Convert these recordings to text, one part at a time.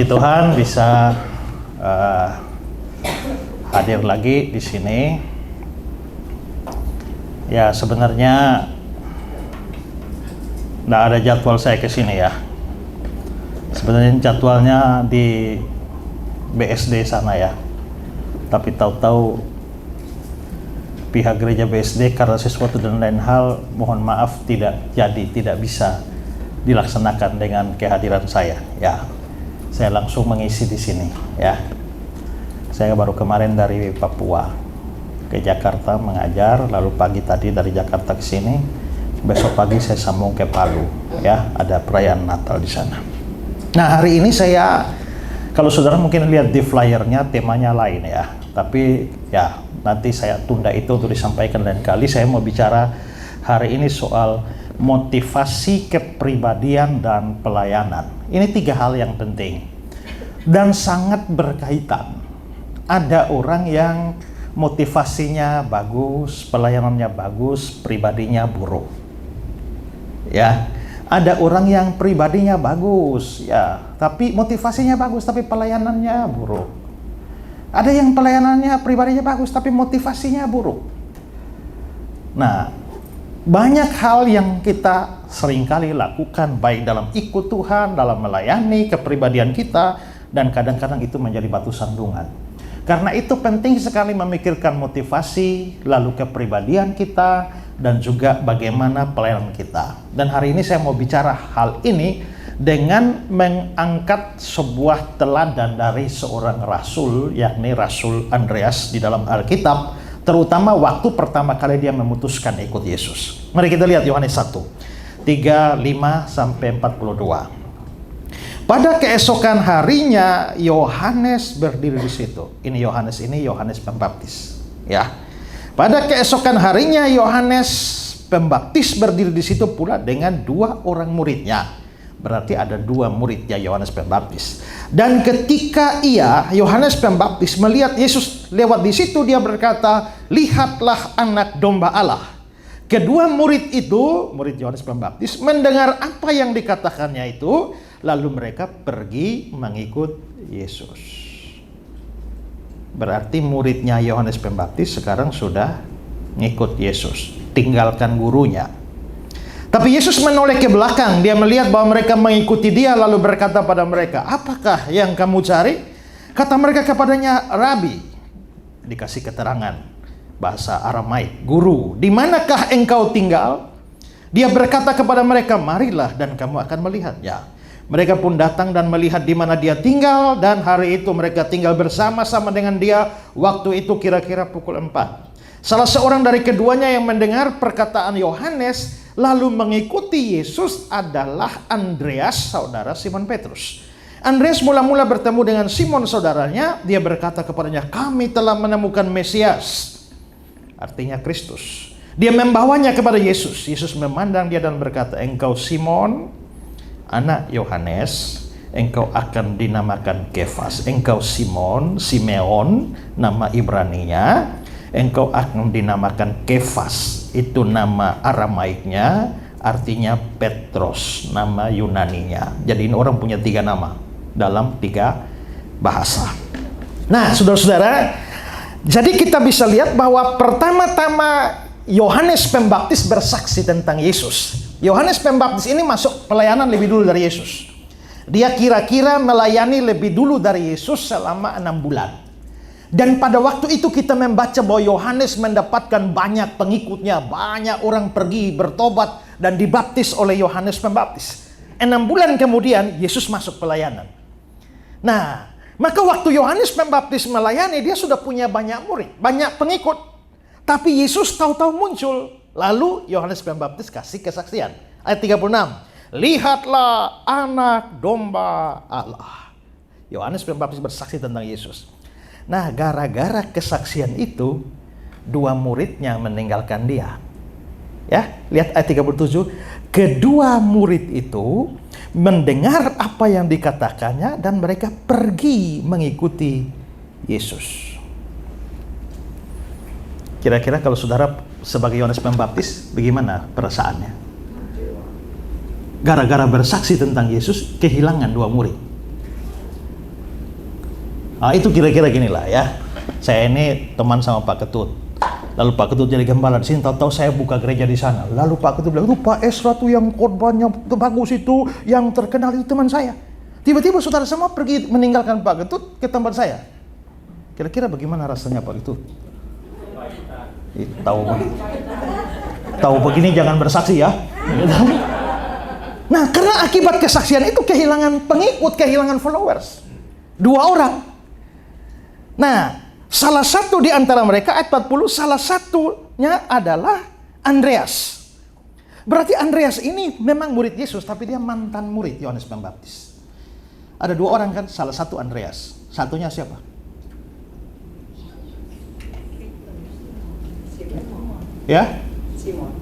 Tuhan bisa hadir lagi di sini. Ya, sebenarnya nggak ada jadwal saya ke sini ya. Sebenarnya jadwalnya di BSD sana ya. Tapi tahu-tahu pihak gereja BSD karena sesuatu dan lain hal, mohon maaf tidak bisa dilaksanakan dengan kehadiran saya ya. Saya langsung mengisi di sini ya. Saya baru kemarin dari Papua ke Jakarta mengajar, lalu pagi tadi dari Jakarta ke sini, besok pagi saya sambung ke Palu ya, ada perayaan Natal di sana. Nah, hari ini saya, kalau saudara mungkin lihat di flyernya, temanya lain ya, tapi ya nanti saya tunda itu untuk disampaikan lain kali. Saya mau bicara hari ini soal motivasi kepribadian dan pelayanan. Ini 3 hal yang penting dan sangat berkaitan. Ada orang yang motivasinya bagus, pelayanannya bagus, pribadinya buruk. Ya, ada orang yang pribadinya bagus, ya, tapi motivasinya bagus, tapi pelayanannya buruk. Ada yang pelayanannya pribadinya bagus, tapi motivasinya buruk. Nah, banyak hal yang kita seringkali lakukan baik dalam ikut Tuhan, dalam melayani kepribadian kita, dan kadang-kadang itu menjadi batu sandungan. Karena itu penting sekali memikirkan motivasi, lalu kepribadian kita, dan juga bagaimana pelayanan kita. Dan hari ini saya mau bicara hal ini dengan mengangkat sebuah teladan dari seorang rasul, yakni Rasul Andreas di dalam Alkitab, terutama waktu pertama kali dia memutuskan ikut Yesus. Mari kita lihat Yohanes 1, 35-42. Pada keesokan harinya Yohanes berdiri di situ. Ini Yohanes Pembaptis, ya. Pada keesokan harinya Yohanes Pembaptis berdiri di situ pula dengan 2 orang muridnya. Berarti ada 2 muridnya Yohanes Pembaptis. Dan ketika Yohanes Pembaptis melihat Yesus lewat di situ, dia berkata, "Lihatlah anak domba Allah." Kedua murid itu, murid Yohanes Pembaptis, mendengar apa yang dikatakannya itu, lalu mereka pergi mengikut Yesus. Berarti muridnya Yohanes Pembaptis sekarang sudah ngikut Yesus, tinggalkan gurunya. Tapi Yesus menoleh ke belakang, dia melihat bahwa mereka mengikuti dia, lalu berkata pada mereka, "Apakah yang kamu cari?" Kata mereka kepadanya, "Rabi." Dikasih keterangan bahasa Aramaik, "Guru, di manakah engkau tinggal?" Dia berkata kepada mereka, "Marilah dan kamu akan melihatnya." Mereka pun datang dan melihat di mana dia tinggal, dan hari itu mereka tinggal bersama-sama dengan dia. Waktu itu kira-kira pukul 4. Salah seorang dari keduanya yang mendengar perkataan Yohanes lalu mengikuti Yesus adalah Andreas, saudara Simon Petrus. Andreas mula-mula bertemu dengan Simon saudaranya. Dia berkata kepadanya, "Kami telah menemukan Mesias," artinya Kristus. Dia membawanya kepada Yesus. Yesus memandang dia dan berkata, "Engkau Simon, anak Yohanes, engkau akan dinamakan Kefas." Engkau Simeon, nama Ibraninya. Engkau akan dinamakan Kefas, itu nama Aramaiknya, artinya Petros, nama Yunaninya. Jadi ini orang punya 3 nama dalam 3 bahasa. Nah, saudara-saudara, jadi kita bisa lihat bahwa pertama-tama Yohanes Pembaptis bersaksi tentang Yesus. Yohanes Pembaptis ini masuk pelayanan lebih dulu dari Yesus. Dia kira-kira melayani lebih dulu dari Yesus selama 6 bulan. Dan pada waktu itu kita membaca bahwa Yohanes mendapatkan banyak pengikutnya, banyak orang pergi bertobat dan dibaptis oleh Yohanes Pembaptis. 6 bulan kemudian Yesus masuk pelayanan. Nah, maka waktu Yohanes Pembaptis melayani, dia sudah punya banyak murid, banyak pengikut. Tapi Yesus tahu-tahu muncul. Lalu Yohanes Pembaptis kasih kesaksian. Ayat 36. "Lihatlah anak domba Allah." Yohanes Pembaptis bersaksi tentang Yesus. Nah, gara-gara kesaksian itu, 2 muridnya meninggalkan dia. Ya, lihat ayat 37. Kedua murid itu mendengar apa yang dikatakannya dan mereka pergi mengikuti Yesus. Kira-kira kalau saudara sebagai Yohanes Pembaptis, bagaimana perasaannya? Gara-gara bersaksi tentang Yesus, kehilangan 2 murid. Itu kira-kira gini lah ya. Saya ini teman sama Pak Ketut. Lalu Pak Ketut jadi gembala di sini, tahu-tahu saya buka gereja di sana. Lalu Pak Ketut bilang, itu Pak Esra tuh yang khotbahnya bagus itu, yang terkenal itu teman saya. Tiba-tiba saudara semua pergi meninggalkan Pak Ketut ke tempat saya. Kira-kira bagaimana rasanya Pak Ketut? Tahu begini jangan bersaksi ya. Nah, karena akibat kesaksian itu kehilangan pengikut, kehilangan followers. 2 orang. Nah, salah satu di antara mereka, ayat 40, salah satunya adalah Andreas. Berarti Andreas ini memang murid Yesus, tapi dia mantan murid Yohanes Pembaptis. Ada 2 orang kan, salah satu Andreas. Satunya siapa? Ya? Simon.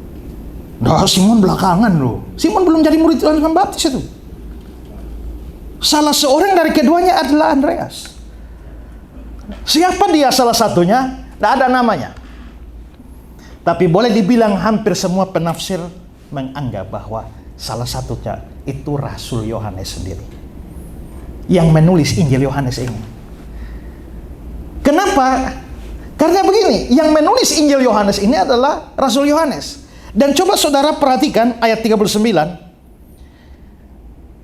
Nah, Simon belakangan loh. Simon belum jadi murid Yohanes Pembaptis itu. Salah seorang dari keduanya adalah Andreas. Siapa dia salah satunya? Tidak ada namanya. Tapi boleh dibilang hampir semua penafsir menganggap bahwa salah satunya itu Rasul Yohanes sendiri, yang menulis Injil Yohanes ini. Kenapa? Karena begini, yang menulis Injil Yohanes ini adalah Rasul Yohanes. Dan coba saudara perhatikan ayat 39.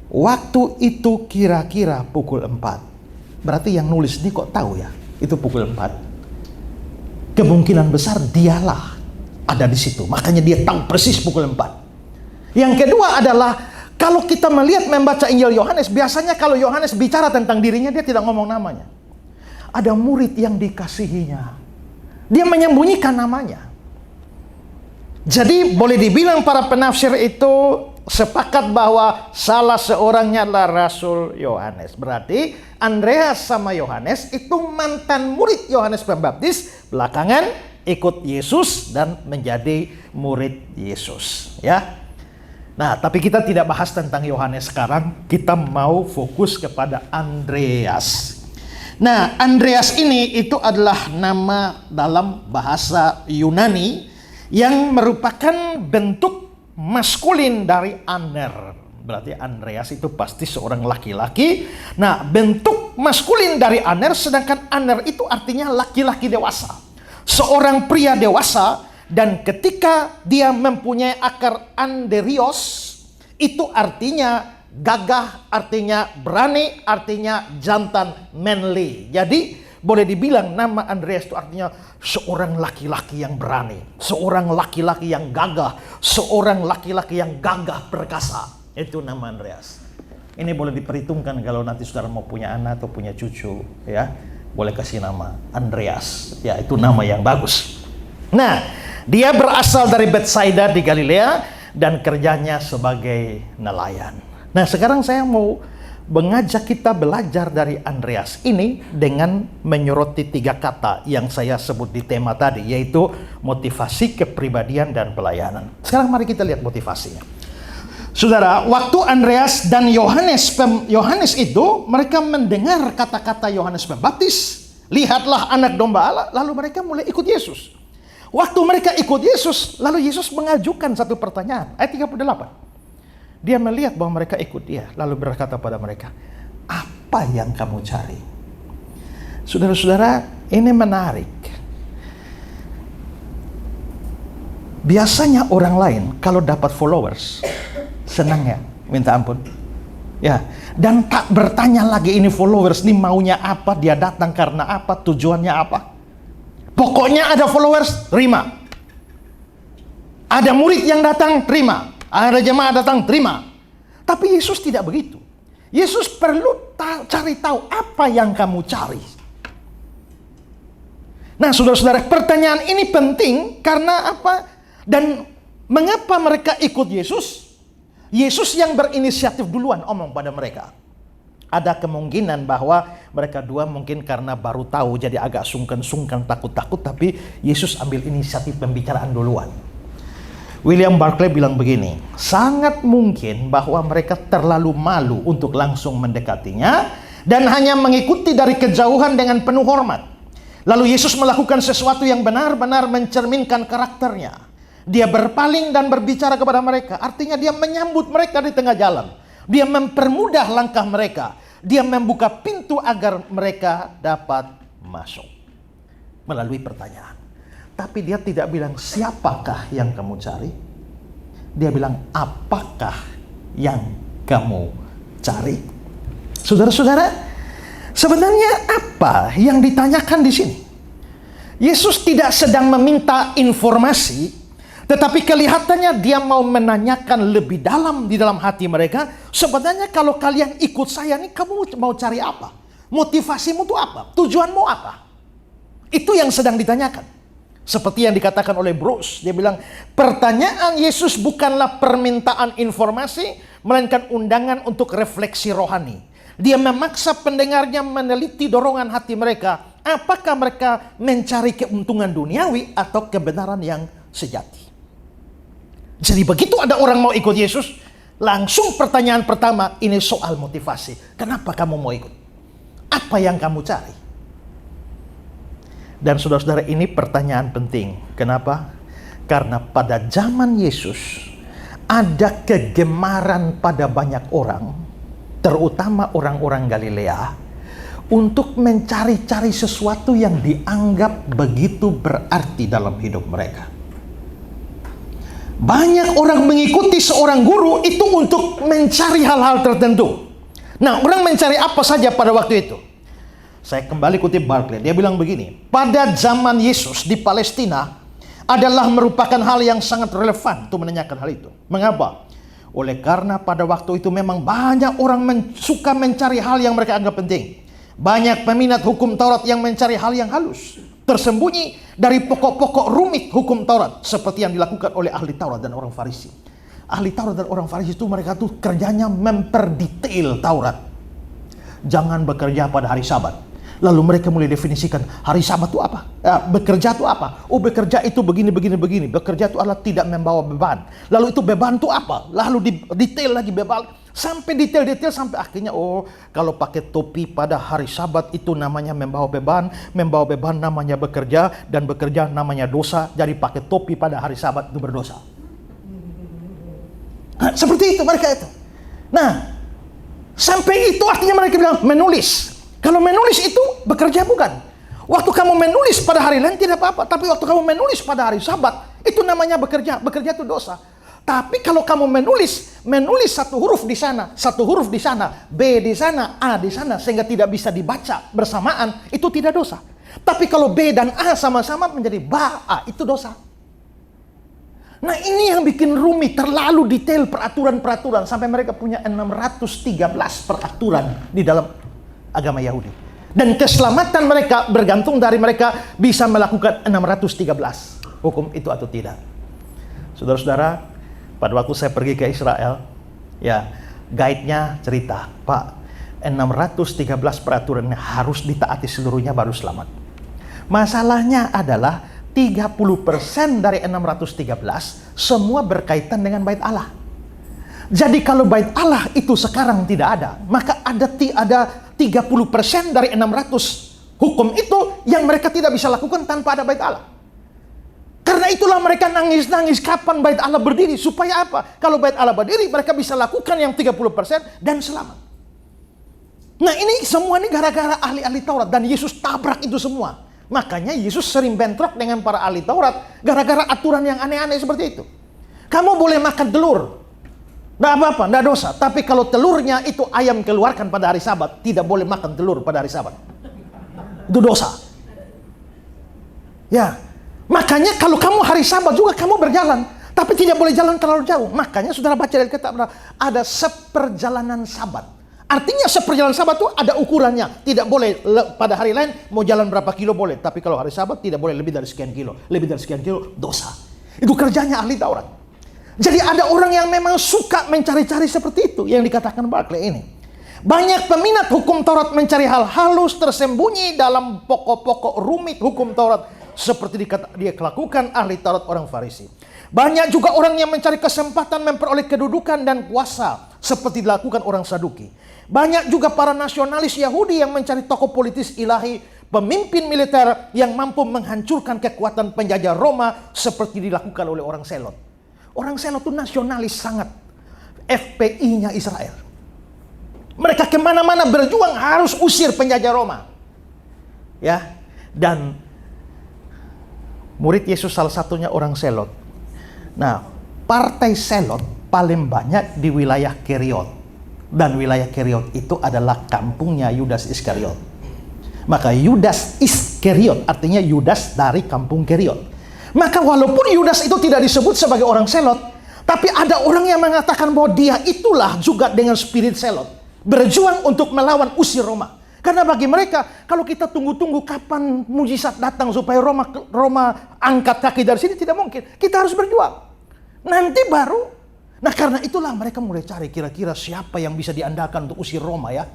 Waktu itu kira-kira pukul 4. Berarti yang nulis ini kok tahu ya, itu pukul 4. Kemungkinan besar dialah ada di situ. Makanya dia tahu persis pukul 4. Yang kedua adalah, kalau kita melihat membaca Injil Yohanes, biasanya kalau Yohanes bicara tentang dirinya, dia tidak ngomong namanya. Ada murid yang dikasihinya. Dia menyembunyikan namanya. Jadi boleh dibilang para penafsir itu sepakat bahwa salah seorangnya adalah Rasul Yohanes. Berarti Andreas sama Yohanes itu mantan murid Yohanes Pembaptis, belakangan ikut Yesus dan menjadi murid Yesus, ya. Nah, tapi kita tidak bahas tentang Yohanes sekarang, kita mau fokus kepada Andreas. Nah, Andreas ini itu adalah nama dalam bahasa Yunani yang merupakan bentuk maskulin dari Aner. Berarti Andreas itu pasti seorang laki-laki. Nah, bentuk maskulin dari Aner, sedangkan Aner itu artinya laki-laki dewasa. Seorang pria dewasa, dan ketika dia mempunyai akar anderios, itu artinya gagah, artinya berani, artinya jantan, manly. Jadi boleh dibilang nama Andreas itu artinya seorang laki-laki yang berani, seorang laki-laki yang gagah, seorang laki-laki yang gagah perkasa. Itu nama Andreas. Ini boleh diperhitungkan kalau nanti saudara mau punya anak atau punya cucu, ya, boleh kasih nama Andreas. Ya, itu nama yang bagus. Nah, dia berasal dari Betsaida di Galilea dan kerjanya sebagai nelayan. Nah, sekarang saya mau mengajak kita belajar dari Andreas ini dengan menyoroti 3 kata yang saya sebut di tema tadi, yaitu motivasi, kepribadian, dan pelayanan. Sekarang mari kita lihat motivasinya. Saudara, waktu Andreas dan Yohanes itu, mereka mendengar kata-kata Yohanes Pembaptis, lihatlah anak domba Allah, lalu mereka mulai ikut Yesus. Waktu mereka ikut Yesus, lalu Yesus mengajukan satu pertanyaan, ayat 38. Dia melihat bahwa mereka ikut dia, lalu berkata pada mereka, apa yang kamu cari? Saudara-saudara, ini menarik. Biasanya orang lain kalau dapat followers, senang ya, minta ampun. Ya, dan tak bertanya lagi ini followers ini maunya apa, dia datang karena apa, tujuannya apa. Pokoknya ada followers, terima. Ada murid yang datang, terima. Ada jemaah datang, terima. Tapi Yesus tidak begitu. Yesus perlu cari tahu apa yang kamu cari. Nah, saudara-saudara, pertanyaan ini penting karena apa? Dan mengapa mereka ikut Yesus? Yesus yang berinisiatif duluan omong pada mereka. Ada kemungkinan bahwa mereka dua mungkin karena baru tahu jadi agak sungkan-sungkan, takut-takut, tapi Yesus ambil inisiatif pembicaraan duluan. William Barclay bilang begini, sangat mungkin bahwa mereka terlalu malu untuk langsung mendekatinya dan hanya mengikuti dari kejauhan dengan penuh hormat. Lalu Yesus melakukan sesuatu yang benar-benar mencerminkan karakternya. Dia berpaling dan berbicara kepada mereka, artinya dia menyambut mereka di tengah jalan. Dia mempermudah langkah mereka. Dia membuka pintu agar mereka dapat masuk melalui pertanyaan. Tapi dia tidak bilang siapakah yang kamu cari. Dia bilang apakah yang kamu cari. Saudara-saudara, sebenarnya apa yang ditanyakan di sini? Yesus tidak sedang meminta informasi, tetapi kelihatannya dia mau menanyakan lebih dalam di dalam hati mereka. Sebenarnya kalau kalian ikut saya nih, kamu mau cari apa? Motivasimu itu apa? Tujuanmu apa? Itu yang sedang ditanyakan. Seperti yang dikatakan oleh Bruce, dia bilang pertanyaan Yesus bukanlah permintaan informasi, melainkan undangan untuk refleksi rohani. Dia memaksa pendengarnya meneliti dorongan hati mereka. Apakah mereka mencari keuntungan duniawi atau kebenaran yang sejati? Jadi begitu ada orang mau ikut Yesus, langsung pertanyaan pertama ini soal motivasi. Kenapa kamu mau ikut? Apa yang kamu cari? Dan saudara-saudara, ini pertanyaan penting. Kenapa? Karena pada zaman Yesus ada kegemaran pada banyak orang, terutama orang-orang Galilea, untuk mencari-cari sesuatu yang dianggap begitu berarti dalam hidup mereka. Banyak orang mengikuti seorang guru itu untuk mencari hal-hal tertentu. Nah, orang mencari apa saja pada waktu itu? Saya kembali kutip Barclay, dia bilang begini, pada zaman Yesus di Palestina adalah merupakan hal yang sangat relevan untuk menanyakan hal itu. Mengapa? Oleh karena pada waktu itu memang banyak orang suka mencari hal yang mereka anggap penting. Banyak peminat hukum Taurat yang mencari hal yang halus, tersembunyi dari pokok-pokok rumit hukum Taurat, seperti yang dilakukan oleh ahli Taurat dan orang Farisi. Ahli Taurat dan orang Farisi itu mereka tuh kerjanya memperdetail Taurat. Jangan bekerja pada hari Sabat. Lalu mereka mulai definisikan hari Sabat itu apa? Bekerja itu apa? Oh, bekerja itu begini. Bekerja itu adalah tidak membawa beban. Lalu itu beban itu apa? Lalu detail lagi beban. Sampai detail sampai akhirnya kalau pakai topi pada hari Sabat itu namanya membawa beban namanya bekerja, dan bekerja namanya dosa. Jadi pakai topi pada hari Sabat itu berdosa. Nah, seperti itu mereka itu. Nah, sampai itu artinya mereka bilang menulis. Kalau menulis itu bekerja bukan. Waktu kamu menulis pada hari lain tidak apa-apa, tapi waktu kamu menulis pada hari Sabat itu namanya bekerja. Bekerja itu dosa. Tapi kalau kamu menulis satu huruf di sana, satu huruf di sana, B di sana, A di sana, sehingga tidak bisa dibaca bersamaan, itu tidak dosa. Tapi kalau B dan A sama-sama menjadi ba, A, itu dosa. Nah, ini yang bikin rumit, terlalu detail peraturan-peraturan, sampai mereka punya 613 peraturan di dalam agama Yahudi. Dan keselamatan mereka bergantung dari mereka bisa melakukan 613 hukum itu atau tidak. Saudara-saudara, pada waktu saya pergi ke Israel, ya, guide-nya cerita, Pak, 613 peraturan harus ditaati seluruhnya baru selamat. Masalahnya adalah 30% dari 613 semua berkaitan dengan bait Allah. Jadi kalau bait Allah itu sekarang tidak ada, maka ada 30% dari 600 hukum itu yang mereka tidak bisa lakukan tanpa ada bait Allah. Karena itulah mereka nangis-nangis kapan bait Allah berdiri. Supaya apa? Kalau bait Allah berdiri, mereka bisa lakukan yang 30% dan selamat. Nah, ini semua ini gara-gara ahli-ahli Taurat. Dan Yesus tabrak itu semua. Makanya Yesus sering bentrok dengan para ahli Taurat gara-gara aturan yang aneh-aneh seperti itu. Kamu boleh makan telur, nggak apa-apa, nggak dosa. Tapi kalau telurnya itu ayam keluarkan pada hari Sabat, tidak boleh makan telur pada hari Sabat. Itu dosa. Ya, makanya kalau kamu hari Sabat juga kamu berjalan, tapi tidak boleh jalan terlalu jauh. Makanya saudara baca dari kitab ada seperjalanan Sabat. Artinya seperjalanan Sabat itu ada ukurannya. Tidak boleh pada hari lain mau jalan berapa kilo boleh, tapi kalau hari Sabat tidak boleh lebih dari sekian kilo. Lebih dari sekian kilo dosa. Itu kerjanya ahli Taurat. Jadi ada orang yang memang suka mencari-cari seperti itu yang dikatakan Barclay ini. Banyak peminat hukum Taurat mencari hal halus tersembunyi dalam pokok-pokok rumit hukum Taurat, seperti dia lakukan ahli Taurat orang Farisi. Banyak juga orang yang mencari kesempatan memperoleh kedudukan dan kuasa, seperti dilakukan orang Saduki. Banyak juga para nasionalis Yahudi yang mencari tokoh politis ilahi, pemimpin militer yang mampu menghancurkan kekuatan penjajah Roma, seperti dilakukan oleh orang Selot. Orang Selot itu nasionalis sangat, FPI-nya Israel. Mereka kemana-mana berjuang harus usir penjajah Roma. Ya, dan murid Yesus salah satunya orang Selot. Nah, partai Selot paling banyak di wilayah Keriot. Dan wilayah Keriot itu adalah kampungnya Yudas Iskariot. Maka Yudas Iskariot artinya Yudas dari kampung Keriot. Maka walaupun Yudas itu tidak disebut sebagai orang Selot, tapi ada orang yang mengatakan bahwa dia itulah juga dengan spirit Selot, berjuang untuk melawan usir Roma. Karena bagi mereka, kalau kita tunggu-tunggu kapan mujizat datang supaya Roma angkat kaki dari sini, tidak mungkin. Kita harus berjuang. Nanti baru. Nah, karena itulah mereka mulai cari kira-kira siapa yang bisa diandalkan untuk usir Roma ya.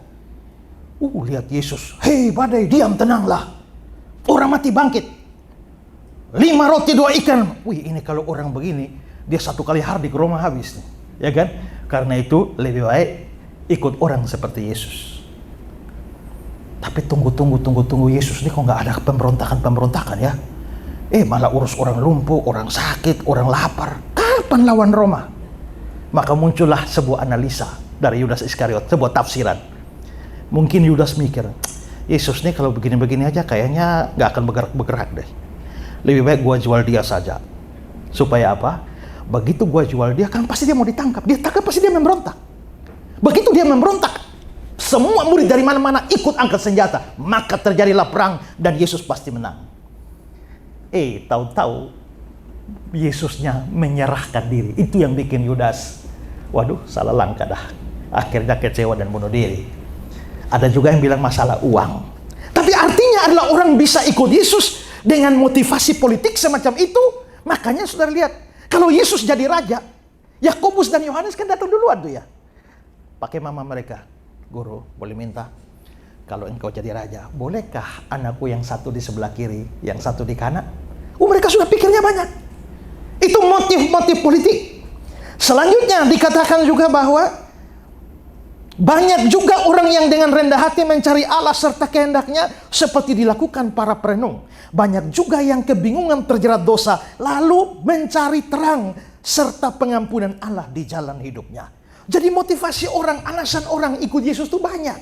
Lihat Yesus. Hei badai, diam, tenanglah. Orang mati bangkit. 5 roti 2 ikan. Wih, ini kalau orang begini, dia 1 kali hardik Roma habis nih. Ya kan? Karena itu lebih baik ikut orang seperti Yesus. Tapi tunggu Yesus ini kok nggak ada pemberontakan ya? Malah urus orang lumpuh, orang sakit, orang lapar. Kapan lawan Roma? Maka muncullah sebuah analisa dari Yudas Iskariot, sebuah tafsiran. Mungkin Yudas mikir, Yesus nih kalau begini-begini aja kayaknya nggak akan bergerak deh. Lebih baik gua jual dia saja. Supaya apa? Begitu gua jual dia kan pasti dia mau ditangkap. Dia tangkap pasti dia memberontak. Begitu dia memberontak, semua murid dari mana-mana ikut angkat senjata. Maka terjadilah perang dan Yesus pasti menang. Tahu-tahu Yesusnya menyerahkan diri. Itu yang bikin Yudas, waduh, salah langkah dah. Akhirnya kecewa dan bunuh diri. Ada juga yang bilang masalah uang. Tapi artinya adalah orang bisa ikut Yesus dengan motivasi politik semacam itu. Makanya saudara lihat, kalau Yesus jadi raja, Yakobus dan Yohanes kan datang duluan tuh ya. Pakai mama mereka, guru boleh minta, kalau engkau jadi raja, bolehkah anakku yang satu di sebelah kiri, yang satu di kanan? Mereka sudah pikirnya banyak. Itu motif-motif politik. Selanjutnya dikatakan juga bahwa banyak juga orang yang dengan rendah hati mencari Allah serta kehendaknya seperti dilakukan para perenung. Banyak juga yang kebingungan terjerat dosa lalu mencari terang serta pengampunan Allah di jalan hidupnya. Jadi motivasi orang, alasan orang ikut Yesus itu banyak.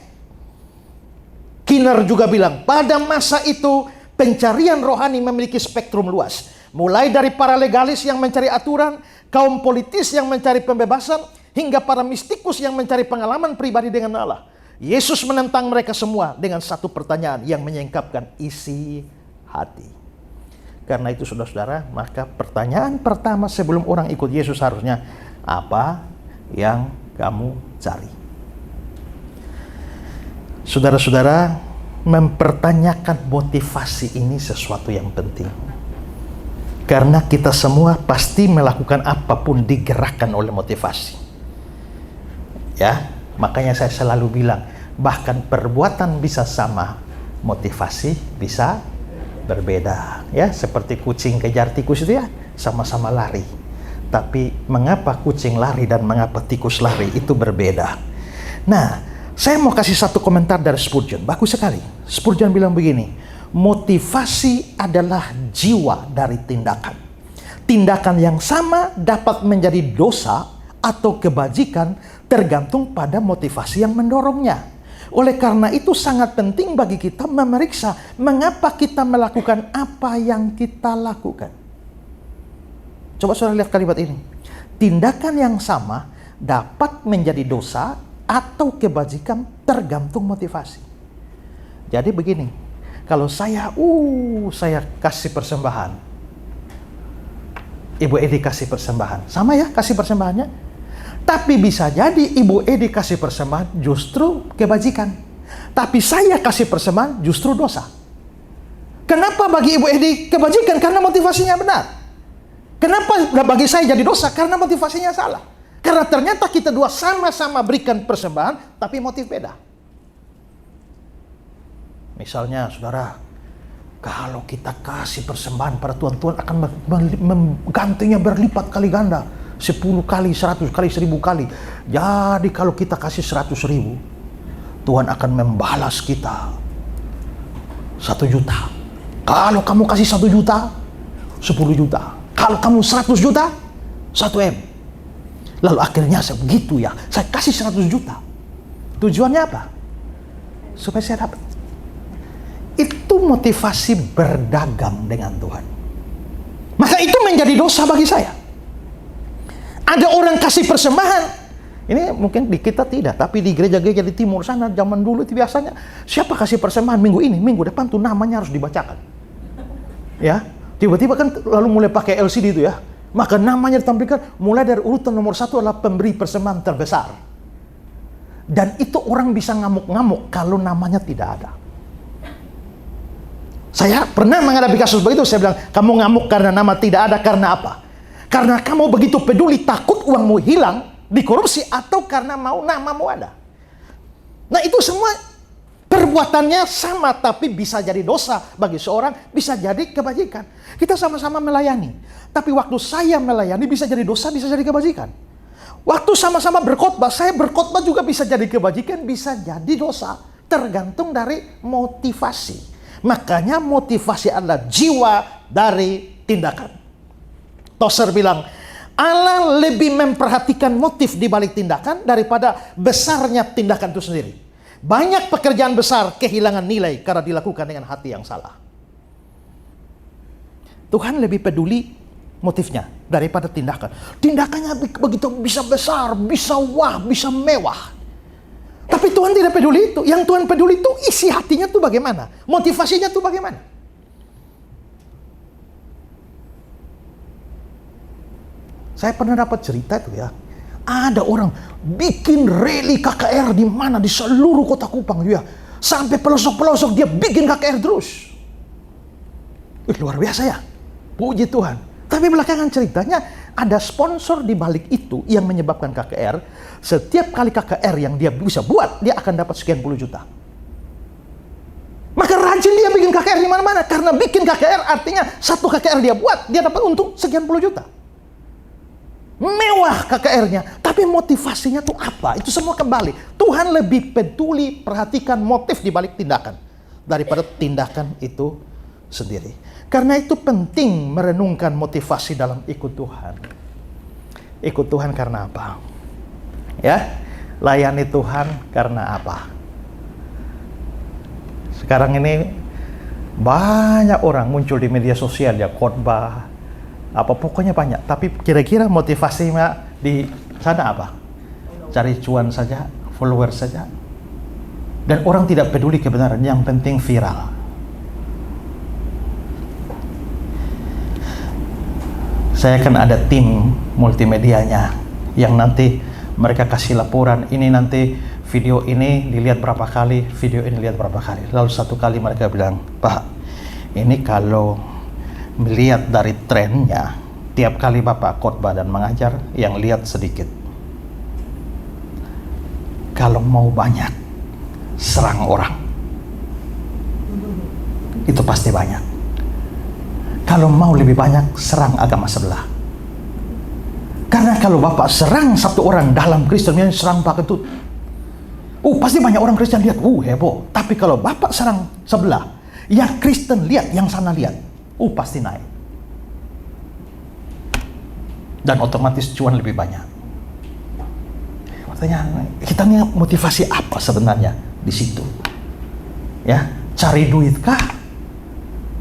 Kinner juga bilang, pada masa itu pencarian rohani memiliki spektrum luas. Mulai dari para legalis yang mencari aturan, kaum politis yang mencari pembebasan, hingga para mistikus yang mencari pengalaman pribadi dengan Allah. Yesus menentang mereka semua dengan satu pertanyaan yang menyingkapkan isi hati. Karena itu saudara-saudara, maka pertanyaan pertama sebelum orang ikut Yesus harusnya, apa yang kamu cari? Saudara-saudara, mempertanyakan motivasi ini sesuatu yang penting. Karena kita semua pasti melakukan apapun digerakkan oleh motivasi. Ya, makanya saya selalu bilang, bahkan perbuatan bisa sama, motivasi bisa berbeda. Ya, seperti kucing kejar tikus itu ya, sama-sama lari. Tapi mengapa kucing lari dan mengapa tikus lari itu berbeda. Nah, saya mau kasih satu komentar dari Spurgeon. Bagus sekali. Spurgeon bilang begini, motivasi adalah jiwa dari tindakan. Tindakan yang sama dapat menjadi dosa atau kebajikan tergantung pada motivasi yang mendorongnya. Oleh karena itu sangat penting bagi kita memeriksa mengapa kita melakukan apa yang kita lakukan. Coba saudara lihat kalimat ini. Tindakan yang sama dapat menjadi dosa atau kebajikan tergantung motivasi. Jadi begini, kalau saya kasih persembahan, Ibu Edi kasih persembahan, sama ya kasih persembahannya. Tapi bisa jadi Ibu Edi kasih persembahan justru kebajikan, tapi saya kasih persembahan justru dosa. Kenapa bagi Ibu Edi kebajikan? Karena motivasinya benar. Kenapa bagi saya jadi dosa? Karena motivasinya salah. Karena ternyata kita dua sama-sama berikan persembahan, tapi motif beda. Misalnya, saudara, kalau kita kasih persembahan pada Tuhan, Tuhan akan menggantinya berlipat kali ganda. 10 kali, 100 kali, 1000 kali. Jadi kalau kita kasih 100.000, Tuhan akan membalas kita 1 juta. Kalau kamu kasih 1 juta, 10 juta. Kalau kamu 100 juta, 1 M. Lalu akhirnya saya begitu ya, saya kasih 100 juta. Tujuannya apa? Supaya saya dapat. Itu motivasi berdagang dengan Tuhan. Maka itu menjadi dosa bagi saya. Ada orang kasih persembahan. Ini mungkin di kita tidak, tapi di gereja-gereja di timur sana zaman dulu itu biasanya siapa kasih persembahan minggu ini, minggu depan tuh namanya harus dibacakan. Ya, tiba-tiba kan lalu mulai pakai LCD itu ya. Maka namanya ditampilkan mulai dari urutan nomor 1 adalah pemberi persembahan terbesar. Dan itu orang bisa ngamuk-ngamuk kalau namanya tidak ada. Saya pernah menghadapi kasus begitu, saya bilang, kamu ngamuk karena nama tidak ada, karena apa? Karena kamu begitu peduli, takut uangmu hilang, dikorupsi, atau karena mau namamu ada. Nah itu semua perbuatannya sama, tapi bisa jadi dosa bagi seorang, bisa jadi kebajikan. Kita sama-sama melayani, tapi waktu saya melayani bisa jadi dosa, bisa jadi kebajikan. Waktu sama-sama berkhotbah, saya berkhotbah juga bisa jadi kebajikan, bisa jadi dosa. Tergantung dari motivasi. Makanya motivasi adalah jiwa dari tindakan. Tozer bilang, Allah lebih memperhatikan motif di balik tindakan daripada besarnya tindakan itu sendiri. Banyak pekerjaan besar kehilangan nilai karena dilakukan dengan hati yang salah. Tuhan lebih peduli motifnya daripada tindakan. Tindakannya begitu bisa besar, bisa wah, bisa mewah. Tapi Tuhan tidak peduli itu. Yang Tuhan peduli itu isi hatinya tuh bagaimana, motivasinya tuh bagaimana. Saya pernah dapat cerita itu ya. Ada orang bikin rally KKR di mana, di seluruh kota Kupang ya. Sampai pelosok-pelosok dia bikin KKR terus. Luar biasa ya. Puji Tuhan. Tapi belakangan ceritanya ada sponsor di balik itu yang menyebabkan KKR. Setiap kali KKR yang dia bisa buat, dia akan dapat sekian puluh juta. Maka rajin dia bikin KKR di mana-mana. Karena bikin KKR artinya satu KKR dia buat, dia dapat untung sekian puluh juta. Mewah KKR-nya, tapi motivasinya tuh apa? Itu semua kembali. Tuhan lebih peduli perhatikan motif di balik tindakan daripada tindakan itu sendiri. Karena itu penting merenungkan motivasi dalam ikut Tuhan. Ikut Tuhan karena apa? Ya, layani Tuhan karena apa? Sekarang ini banyak orang muncul di media sosial ya, khotbah, apa pokoknya banyak, tapi kira-kira motivasinya di sana apa? Cari cuan saja, follower saja. Dan orang tidak peduli kebenaran, yang penting viral. Saya kan ada tim multimedianya yang nanti mereka kasih laporan, ini nanti video ini dilihat berapa kali, video ini dilihat berapa kali. Lalu satu kali mereka bilang, Pak, ini kalau melihat dari trennya, tiap kali Bapak khotbah dan mengajar, yang lihat sedikit. Kalau mau banyak, serang orang. Itu pasti banyak. Kalau mau lebih banyak, serang agama sebelah. Karena kalau Bapak serang satu orang dalam Kristen, yang serang Pak Ketut, pasti banyak orang Kristen lihat, heboh. Tapi kalau Bapak serang sebelah, yang Kristen lihat, yang sana lihat, pasti naik. Dan otomatis cuan lebih banyak. Pertanyaan, kita nih motivasi apa sebenarnya di situ? Ya, cari duit kah?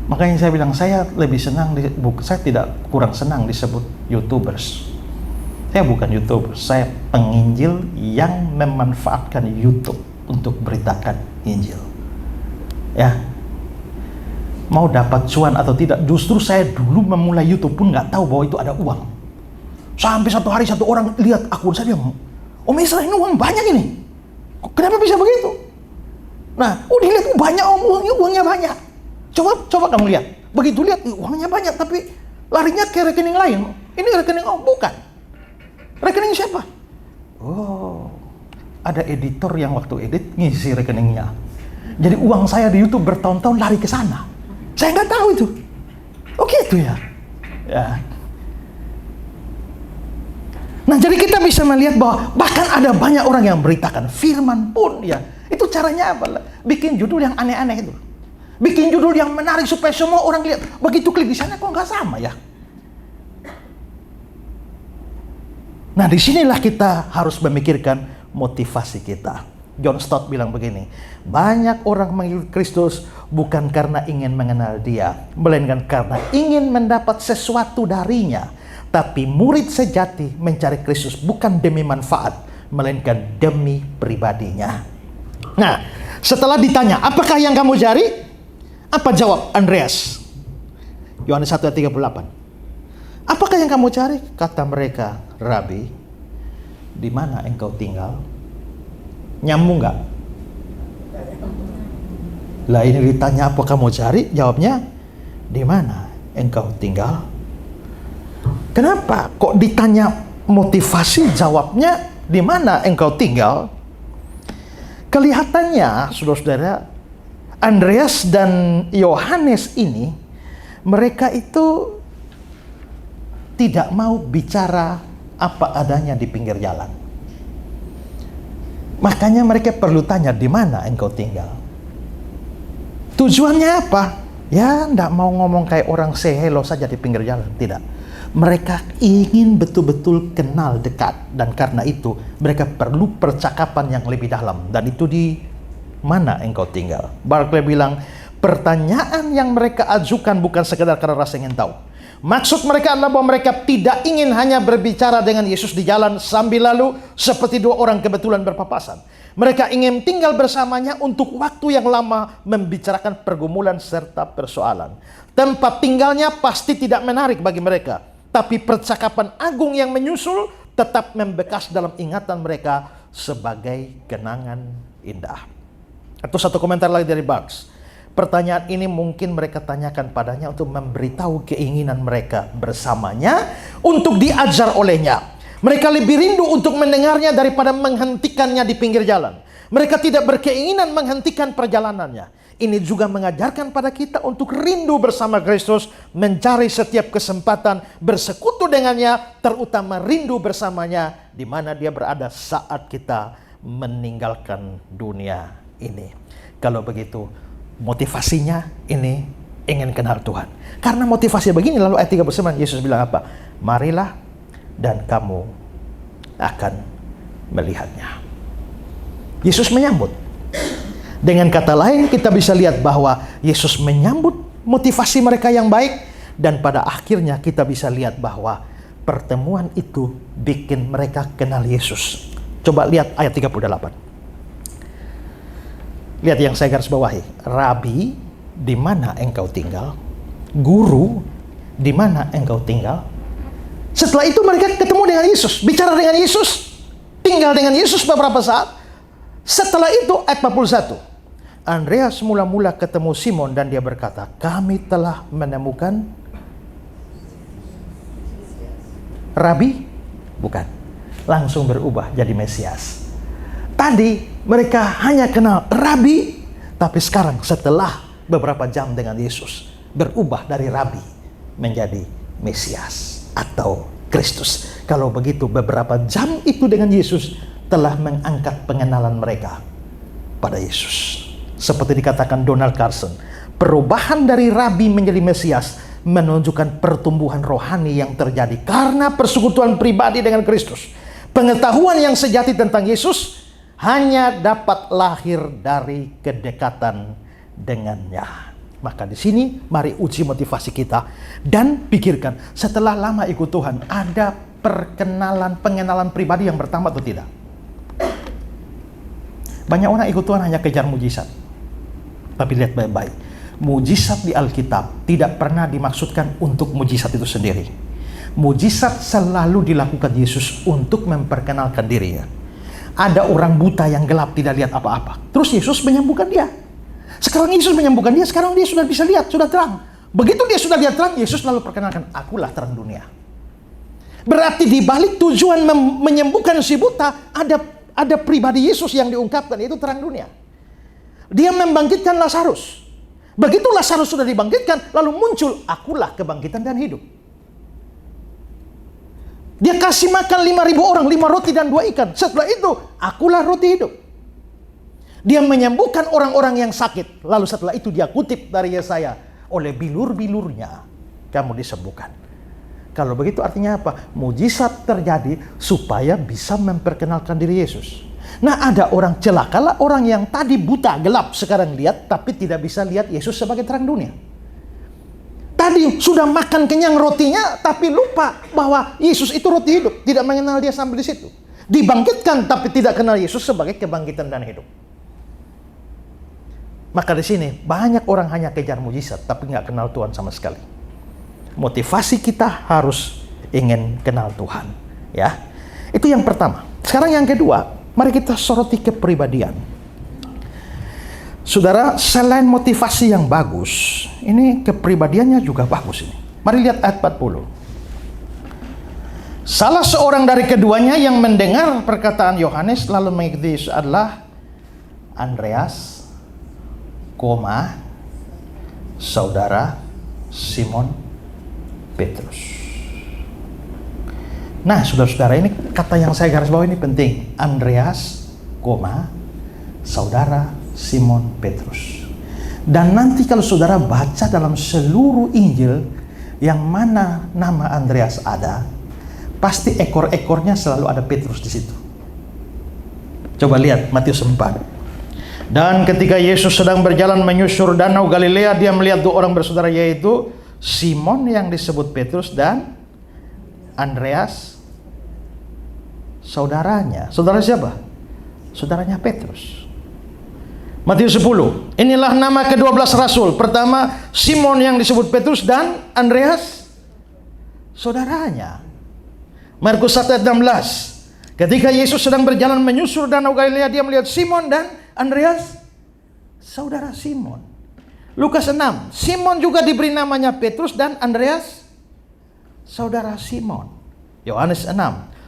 Makanya saya bilang, saya lebih senang, saya tidak kurang senang disebut YouTubers. Saya bukan YouTuber, saya penginjil yang memanfaatkan YouTube untuk beritakan Injil. Ya, mau dapat cuan atau tidak, justru saya dulu memulai YouTube pun nggak tahu bahwa itu ada uang. Sampai satu hari satu orang lihat akun saya, bilang, Om Isra, ini uang banyak ini. Kenapa bisa begitu? Nah, dilihat banyak, uangnya banyak. Coba kamu lihat. Begitu lihat, uangnya banyak, tapi larinya ke rekening lain. Ini rekening bukan. Rekening siapa? Ada editor yang waktu edit ngisi rekeningnya. Jadi uang saya di YouTube bertahun-tahun lari ke sana. Saya nggak tahu itu. Gitu ya. Nah, jadi kita bisa melihat bahwa bahkan ada banyak orang yang beritakan firman pun ya. Itu caranya apa? Bikin judul yang aneh-aneh itu. Bikin judul yang menarik supaya semua orang lihat. Begitu klik di sana kok nggak sama ya. Nah, disinilah kita harus memikirkan motivasi kita. John Stott bilang begini, banyak orang mengikut Kristus bukan karena ingin mengenal Dia, melainkan karena ingin mendapat sesuatu darinya. Tapi murid sejati mencari Kristus bukan demi manfaat, melainkan demi pribadinya. Nah, setelah ditanya, apakah yang kamu cari? Apa jawab Andreas? Yohanes 1 ayat 38. Apakah yang kamu cari? Kata mereka, Rabi, di mana engkau tinggal? Nyambung nggak? Lah ini ditanya apa kamu cari? Jawabnya, di mana engkau tinggal? Kenapa kok ditanya motivasi, jawabnya di mana engkau tinggal? Kelihatannya, saudara-saudara, Andreas dan Yohanes ini, mereka itu tidak mau bicara apa adanya di pinggir jalan. Makanya mereka perlu tanya, di mana engkau tinggal? Tujuannya apa? Ya, enggak mau ngomong kayak orang say hello saja di pinggir jalan. Tidak. Mereka ingin betul-betul kenal dekat. Dan karena itu, mereka perlu percakapan yang lebih dalam. Dan itu di mana engkau tinggal? Barclay bilang, pertanyaan yang mereka ajukan bukan sekedar karena rasa ingin tahu. Maksud mereka adalah bahwa mereka tidak ingin hanya berbicara dengan Yesus di jalan sambil lalu seperti dua orang kebetulan berpapasan. Mereka ingin tinggal bersamanya untuk waktu yang lama membicarakan pergumulan serta persoalan. Tempat tinggalnya pasti tidak menarik bagi mereka, tapi percakapan agung yang menyusul tetap membekas dalam ingatan mereka sebagai kenangan indah. Atau satu komentar lagi dari Bugs. Pertanyaan ini mungkin mereka tanyakan padanya untuk memberitahu keinginan mereka bersamanya untuk diajar olehnya. Mereka lebih rindu untuk mendengarnya daripada menghentikannya di pinggir jalan. Mereka tidak berkeinginan menghentikan perjalanannya. Ini juga mengajarkan pada kita untuk rindu bersama Kristus, mencari setiap kesempatan bersekutu dengannya, terutama rindu bersamanya di mana Dia berada saat kita meninggalkan dunia ini. Kalau begitu, motivasinya ini ingin kenal Tuhan. Karena motivasi begini, lalu ayat 39 Yesus bilang apa? Marilah dan kamu akan melihatnya. Yesus menyambut. Dengan kata lain, kita bisa lihat bahwa Yesus menyambut motivasi mereka yang baik, dan pada akhirnya kita bisa lihat bahwa pertemuan itu bikin mereka kenal Yesus. Coba lihat ayat 38. Lihat yang saya garis bawahi. Rabi, di mana engkau tinggal? Guru, di mana engkau tinggal? Setelah itu mereka ketemu dengan Yesus, bicara dengan Yesus, tinggal dengan Yesus beberapa saat. Setelah itu ayat 41. Andreas mula-mula ketemu Simon dan dia berkata, kami telah menemukan Rabi? Bukan. Langsung berubah jadi Mesias. Tadi mereka hanya kenal Rabi, tapi sekarang setelah beberapa jam dengan Yesus, berubah dari Rabi menjadi Mesias atau Kristus. Kalau begitu, beberapa jam itu dengan Yesus telah mengangkat pengenalan mereka pada Yesus. Seperti dikatakan Donald Carson, perubahan dari Rabi menjadi Mesias menunjukkan pertumbuhan rohani yang terjadi karena persekutuan pribadi dengan Kristus. Pengetahuan yang sejati tentang Yesus hanya dapat lahir dari kedekatan dengannya. Maka di sini mari uji motivasi kita dan pikirkan, setelah lama ikut Tuhan, ada pengenalan pribadi yang bertambah atau tidak? Banyak orang ikut Tuhan hanya kejar mujizat. Tapi lihat baik-baik, mujizat di Alkitab tidak pernah dimaksudkan untuk mujizat itu sendiri. Mujizat selalu dilakukan Yesus untuk memperkenalkan dirinya. Ada orang buta yang gelap tidak lihat apa-apa, terus Yesus menyembuhkan dia. Sekarang Yesus menyembuhkan dia, sekarang dia sudah bisa lihat, sudah terang. Begitu dia sudah lihat terang, Yesus lalu perkenalkan, akulah terang dunia. Berarti di balik tujuan menyembuhkan si buta, ada pribadi Yesus yang diungkapkan, yaitu terang dunia. Dia membangkitkan Lazarus. Begitu Lazarus sudah dibangkitkan, lalu muncul, akulah kebangkitan dan hidup. Dia kasih makan 5.000 orang, 5 roti dan 2 ikan. Setelah itu, akulah roti hidup. Dia menyembuhkan orang-orang yang sakit. Lalu setelah itu dia kutip dari Yesaya, oleh bilur-bilurnya kamu disembuhkan. Kalau begitu artinya apa? Mujizat terjadi supaya bisa memperkenalkan diri Yesus. Nah, ada orang celakalah orang yang tadi buta, gelap, sekarang lihat, tapi tidak bisa lihat Yesus sebagai terang dunia. Tadi sudah makan kenyang rotinya, tapi lupa bahwa Yesus itu roti hidup. Tidak mengenal dia sampai di situ. Dibangkitkan, tapi tidak kenal Yesus sebagai kebangkitan dan hidup. Maka di sini banyak orang hanya kejar mujizat, tapi nggak kenal Tuhan sama sekali. Motivasi kita harus ingin kenal Tuhan, ya. Itu yang pertama. Sekarang yang kedua, mari kita soroti kepribadian. Saudara, selain motivasi yang bagus, ini kepribadiannya juga bagus ini. Mari lihat ayat 40. Salah seorang dari keduanya yang mendengar perkataan Yohanes lalu mengikuti Yesus adalah Andreas, saudara Simon Petrus. Nah, saudara-saudara, ini kata yang saya garis bawah ini penting. Andreas, saudara Simon Petrus. Dan nanti kalau saudara baca dalam seluruh Injil yang mana nama Andreas ada, pasti ekor-ekornya selalu ada Petrus di situ. Coba lihat Matius 4. Dan ketika Yesus sedang berjalan menyusur danau Galilea, dia melihat dua orang bersaudara, yaitu Simon yang disebut Petrus dan Andreas, saudaranya. Saudara siapa? Saudaranya Petrus. Matius 10. Inilah nama ke-12 rasul. Pertama, Simon yang disebut Petrus dan Andreas, saudaranya. Markus 1 ayat 16. Ketika Yesus sedang berjalan menyusur danau Galilea, dia melihat Simon dan Andreas, saudara Simon. Lukas 6. Simon juga diberi namanya Petrus dan Andreas, saudara Simon. Yohanes 6.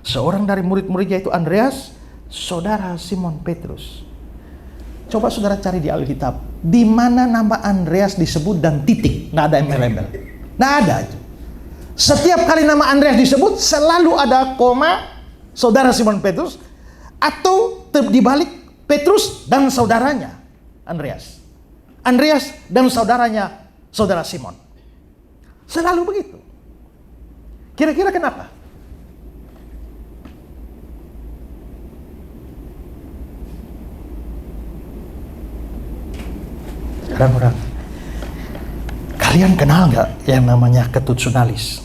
Seorang dari murid-muridnya itu Andreas, saudara Simon Petrus. Coba saudara cari di Alkitab, di mana nama Andreas disebut dan titik, nggak ada embel-embel, nggak ada itu. Setiap kali nama Andreas disebut selalu ada koma, saudara Simon Petrus, atau dibalik Petrus dan saudaranya Andreas, Andreas dan saudaranya saudara Simon. Selalu begitu. Kira-kira kenapa? Orang-orang, kalian kenal nggak yang namanya Ketut Sunalis?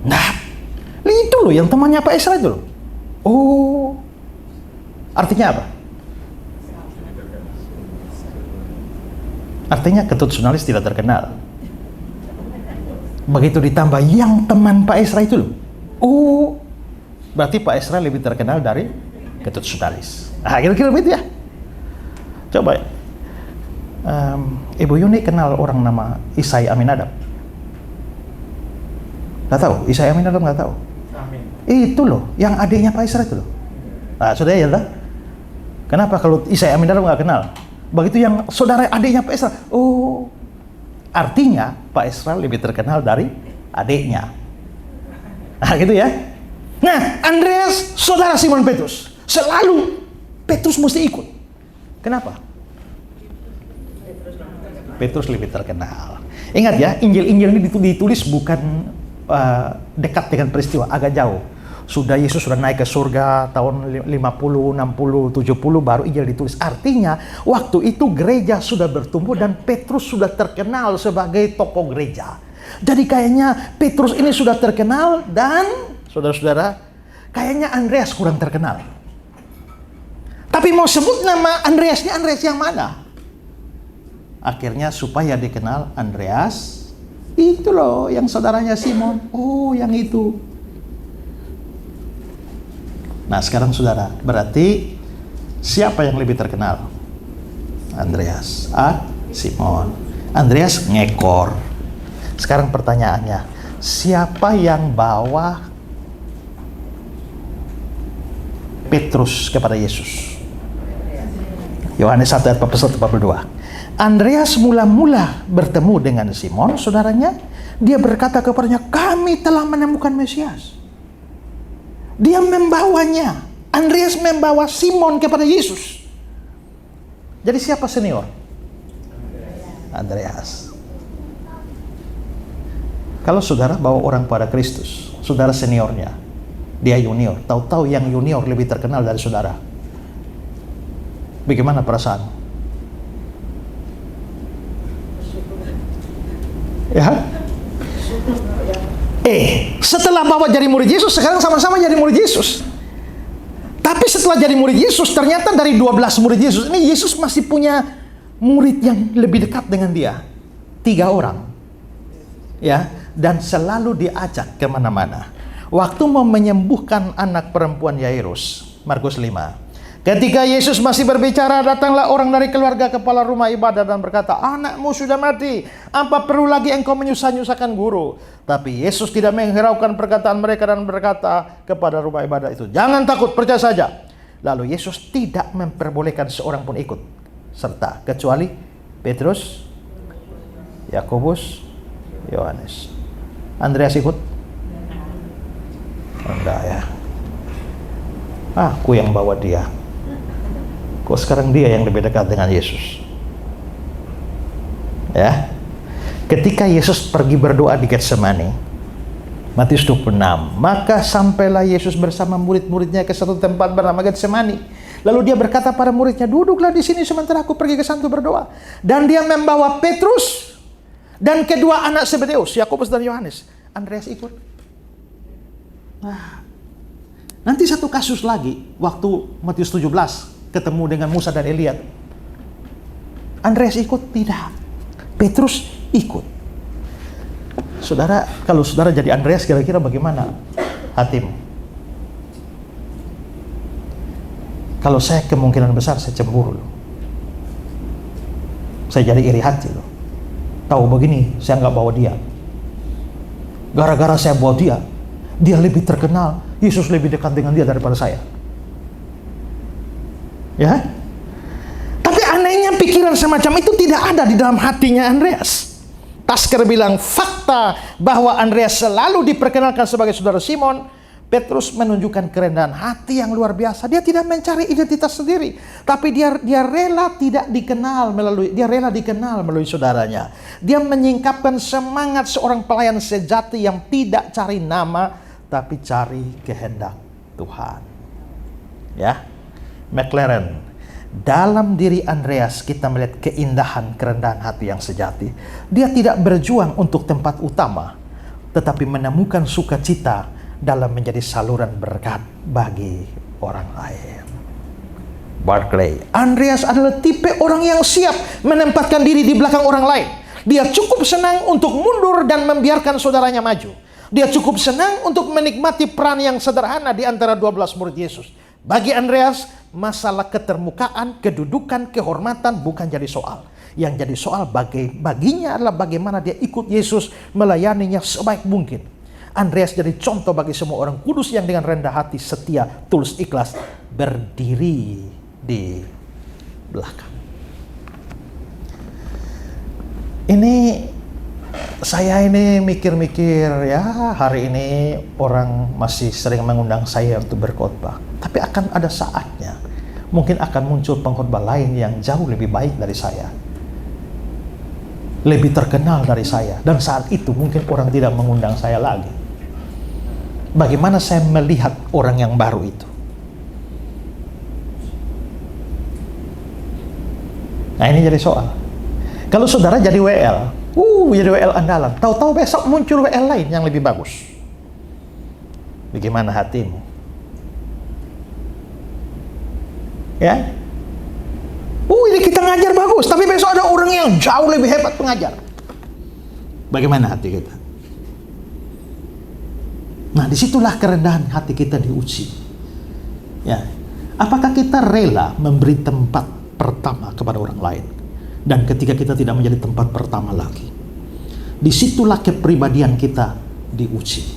Nah, itu loh yang temannya Pak Esra itu loh. Oh, artinya apa? Artinya Ketut Sunalis tidak terkenal. Begitu ditambah yang teman Pak Esra itu loh. Oh, berarti Pak Esra lebih terkenal dari Ketut Sunalis. Nah, kira-kira begitu ya. Coba ya. Ibu Yuni kenal orang nama Isai Aminadab? Nggak tahu? Isai Aminadab nggak tahu? Amin. Itu loh, yang adiknya Pak Isra itu loh. Nah, saudara ya lah. Kenapa kalau Isai Aminadab nggak kenal? Begitu yang saudara adiknya Pak Isra. Oh, artinya Pak Isra lebih terkenal dari adiknya. Nah, gitu ya. Nah, Andreas, saudara Simon Petrus. Selalu Petrus mesti ikut. Kenapa? Petrus lebih terkenal. Ingat ya, Injil-Injil ini ditulis bukan dekat dengan peristiwa, agak jauh. Sudah Yesus sudah naik ke surga tahun 50, 60, 70 baru Injil ditulis. Artinya waktu itu gereja sudah bertumbuh dan Petrus sudah terkenal sebagai tokoh gereja. Jadi kayaknya Petrus ini sudah terkenal dan saudara-saudara, kayaknya Andreas kurang terkenal. Tapi mau sebut nama Andreasnya, Andreas yang mana? Akhirnya supaya dikenal Andreas, itu loh yang saudaranya Simon. Oh, yang itu. Nah, sekarang saudara, berarti siapa yang lebih terkenal? Andreas, Simon. Andreas ngekor. Sekarang pertanyaannya, siapa yang bawa Petrus kepada Yesus? Yohanes 1 ayat 41-42. Andreas mula-mula bertemu dengan Simon, saudaranya. Dia berkata kepadanya, kami telah menemukan Mesias. Dia membawanya. Andreas membawa Simon kepada Yesus. Jadi siapa senior? Andreas. Kalau saudara bawa orang pada Kristus, saudara seniornya. Dia junior. Tahu-tahu yang junior lebih terkenal dari saudara. Bagaimana perasaan? Ya. Setelah bawa jadi murid Yesus, sekarang sama-sama jadi murid Yesus. Tapi setelah jadi murid Yesus, ternyata dari 12 murid Yesus, ini Yesus masih punya murid yang lebih dekat dengan dia. 3 orang. Ya, dan selalu diajak kemana-mana. Waktu mau menyembuhkan anak perempuan Yairus, Markus 5. Ketika Yesus masih berbicara, datanglah orang dari keluarga kepala rumah ibadah dan berkata, anakmu sudah mati, apa perlu lagi engkau menyusah-nyusahkan guru? Tapi Yesus tidak menghiraukan perkataan mereka dan berkata kepada rumah ibadah itu, jangan takut, percaya saja. Lalu Yesus tidak memperbolehkan seorang pun ikut serta, kecuali Petrus, Yakobus, Yohanes. Andreas ikut? Enggak ya. Aku yang bawa dia. Kok sekarang dia yang lebih dekat dengan Yesus? Ya. Ketika Yesus pergi berdoa di Getsemani, Matius 26, maka sampailah Yesus bersama murid-muridnya ke satu tempat bernama Getsemani. Lalu dia berkata pada muridnya, duduklah di sini sementara aku pergi ke sana berdoa. Dan dia membawa Petrus dan kedua anak Zebedeus, Yakobus dan Yohanes. Andreas ikut. Nah, nanti satu kasus lagi, waktu Matius 17 ketemu dengan Musa dan Elia. Andreas ikut? Tidak. Petrus ikut. Saudara, kalau saudara jadi Andreas, kira-kira bagaimana hatimu? Kalau saya kemungkinan besar saya cemburu loh. Saya jadi iri hati loh. Tahu begini, saya nggak bawa dia. Gara-gara saya bawa dia, dia lebih terkenal, Yesus lebih dekat dengan dia daripada saya. Ya? Tapi anehnya pikiran semacam itu tidak ada di dalam hatinya Andreas. Tasker bilang fakta bahwa Andreas selalu diperkenalkan sebagai saudara Simon. Petrus menunjukkan kerendahan hati yang luar biasa. Dia tidak mencari identitas sendiri, tapi dia rela tidak dikenal melalui saudaranya. Dia menyingkapkan semangat seorang pelayan sejati yang tidak cari nama, tapi cari kehendak Tuhan. Ya, McLaren, dalam diri Andreas kita melihat keindahan kerendahan hati yang sejati. Dia tidak berjuang untuk tempat utama, tetapi menemukan sukacita dalam menjadi saluran berkat bagi orang lain. Barclay, Andreas adalah tipe orang yang siap menempatkan diri di belakang orang lain. Dia cukup senang untuk mundur dan membiarkan saudaranya maju. Dia cukup senang untuk menikmati peran yang sederhana di antara 12 murid Yesus. Bagi Andreas, masalah ketermukaan, kedudukan, kehormatan bukan jadi soal. Yang jadi soal baginya adalah bagaimana dia ikut Yesus, melayaninya sebaik mungkin. Andreas jadi contoh bagi semua orang kudus yang dengan rendah hati, setia, tulus, ikhlas berdiri di belakang. Saya mikir-mikir ya, hari ini orang masih sering mengundang saya untuk berkhotbah. Tapi akan ada saatnya mungkin akan muncul pengkhotbah lain yang jauh lebih baik dari saya, lebih terkenal dari saya, dan saat itu mungkin orang tidak mengundang saya lagi. Bagaimana saya melihat orang yang baru itu? Nah, ini jadi soal. Kalau saudara jadi WL, jadi WL andalan, tahu-tahu besok muncul WL lain yang lebih bagus. Bagaimana hatimu? Ya? Ini kita ngajar bagus, tapi besok ada orang yang jauh lebih hebat pengajar. Bagaimana hati kita? Nah, disitulah kerendahan hati kita diuji. Ya, apakah kita rela memberi tempat pertama kepada orang lain? Dan ketika kita tidak menjadi tempat pertama lagi, disitulah kepribadian kita diuji.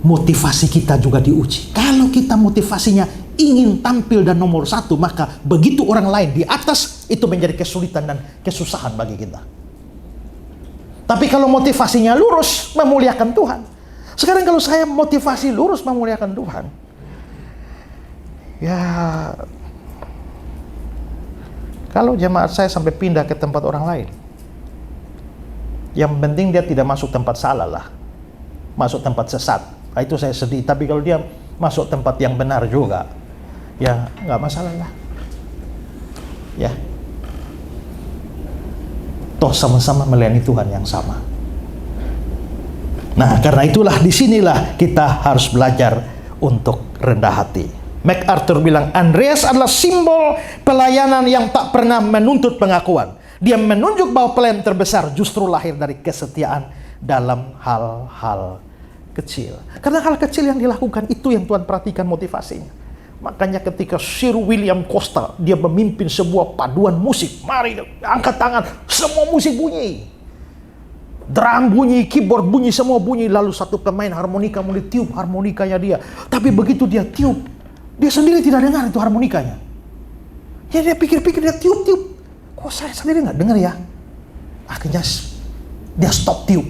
Motivasi kita juga diuji. Kalau kita motivasinya ingin tampil dan nomor satu, maka begitu orang lain di atas, itu menjadi kesulitan dan kesusahan bagi kita. Tapi kalau motivasinya lurus, memuliakan Tuhan. Sekarang kalau saya motivasi lurus memuliakan Tuhan, ya, kalau jemaat saya sampai pindah ke tempat orang lain, yang penting dia tidak masuk tempat salah lah, masuk tempat sesat, Itu saya sedih. Tapi kalau dia masuk tempat yang benar juga, ya nggak masalah lah. Ya, toh sama-sama melayani Tuhan yang sama. Nah, karena itulah disinilah kita harus belajar untuk rendah hati. MacArthur bilang, Andreas adalah simbol pelayanan yang tak pernah menuntut pengakuan. Dia menunjuk bahwa pelayan terbesar justru lahir dari kesetiaan dalam hal-hal kecil. Karena hal kecil yang dilakukan itu yang Tuhan perhatikan motivasinya. Makanya ketika Sir William Costa dia memimpin sebuah paduan musik, mari angkat tangan, semua musik bunyi, drum bunyi, keyboard bunyi, semua bunyi. Lalu satu pemain harmonika mulai tiup harmonikanya dia. Tapi begitu dia tiup, dia sendiri tidak dengar itu harmonikanya. Ya dia pikir-pikir, dia tiup-tiup, kok saya sendiri nggak dengar ya. Akhirnya dia stop tiup.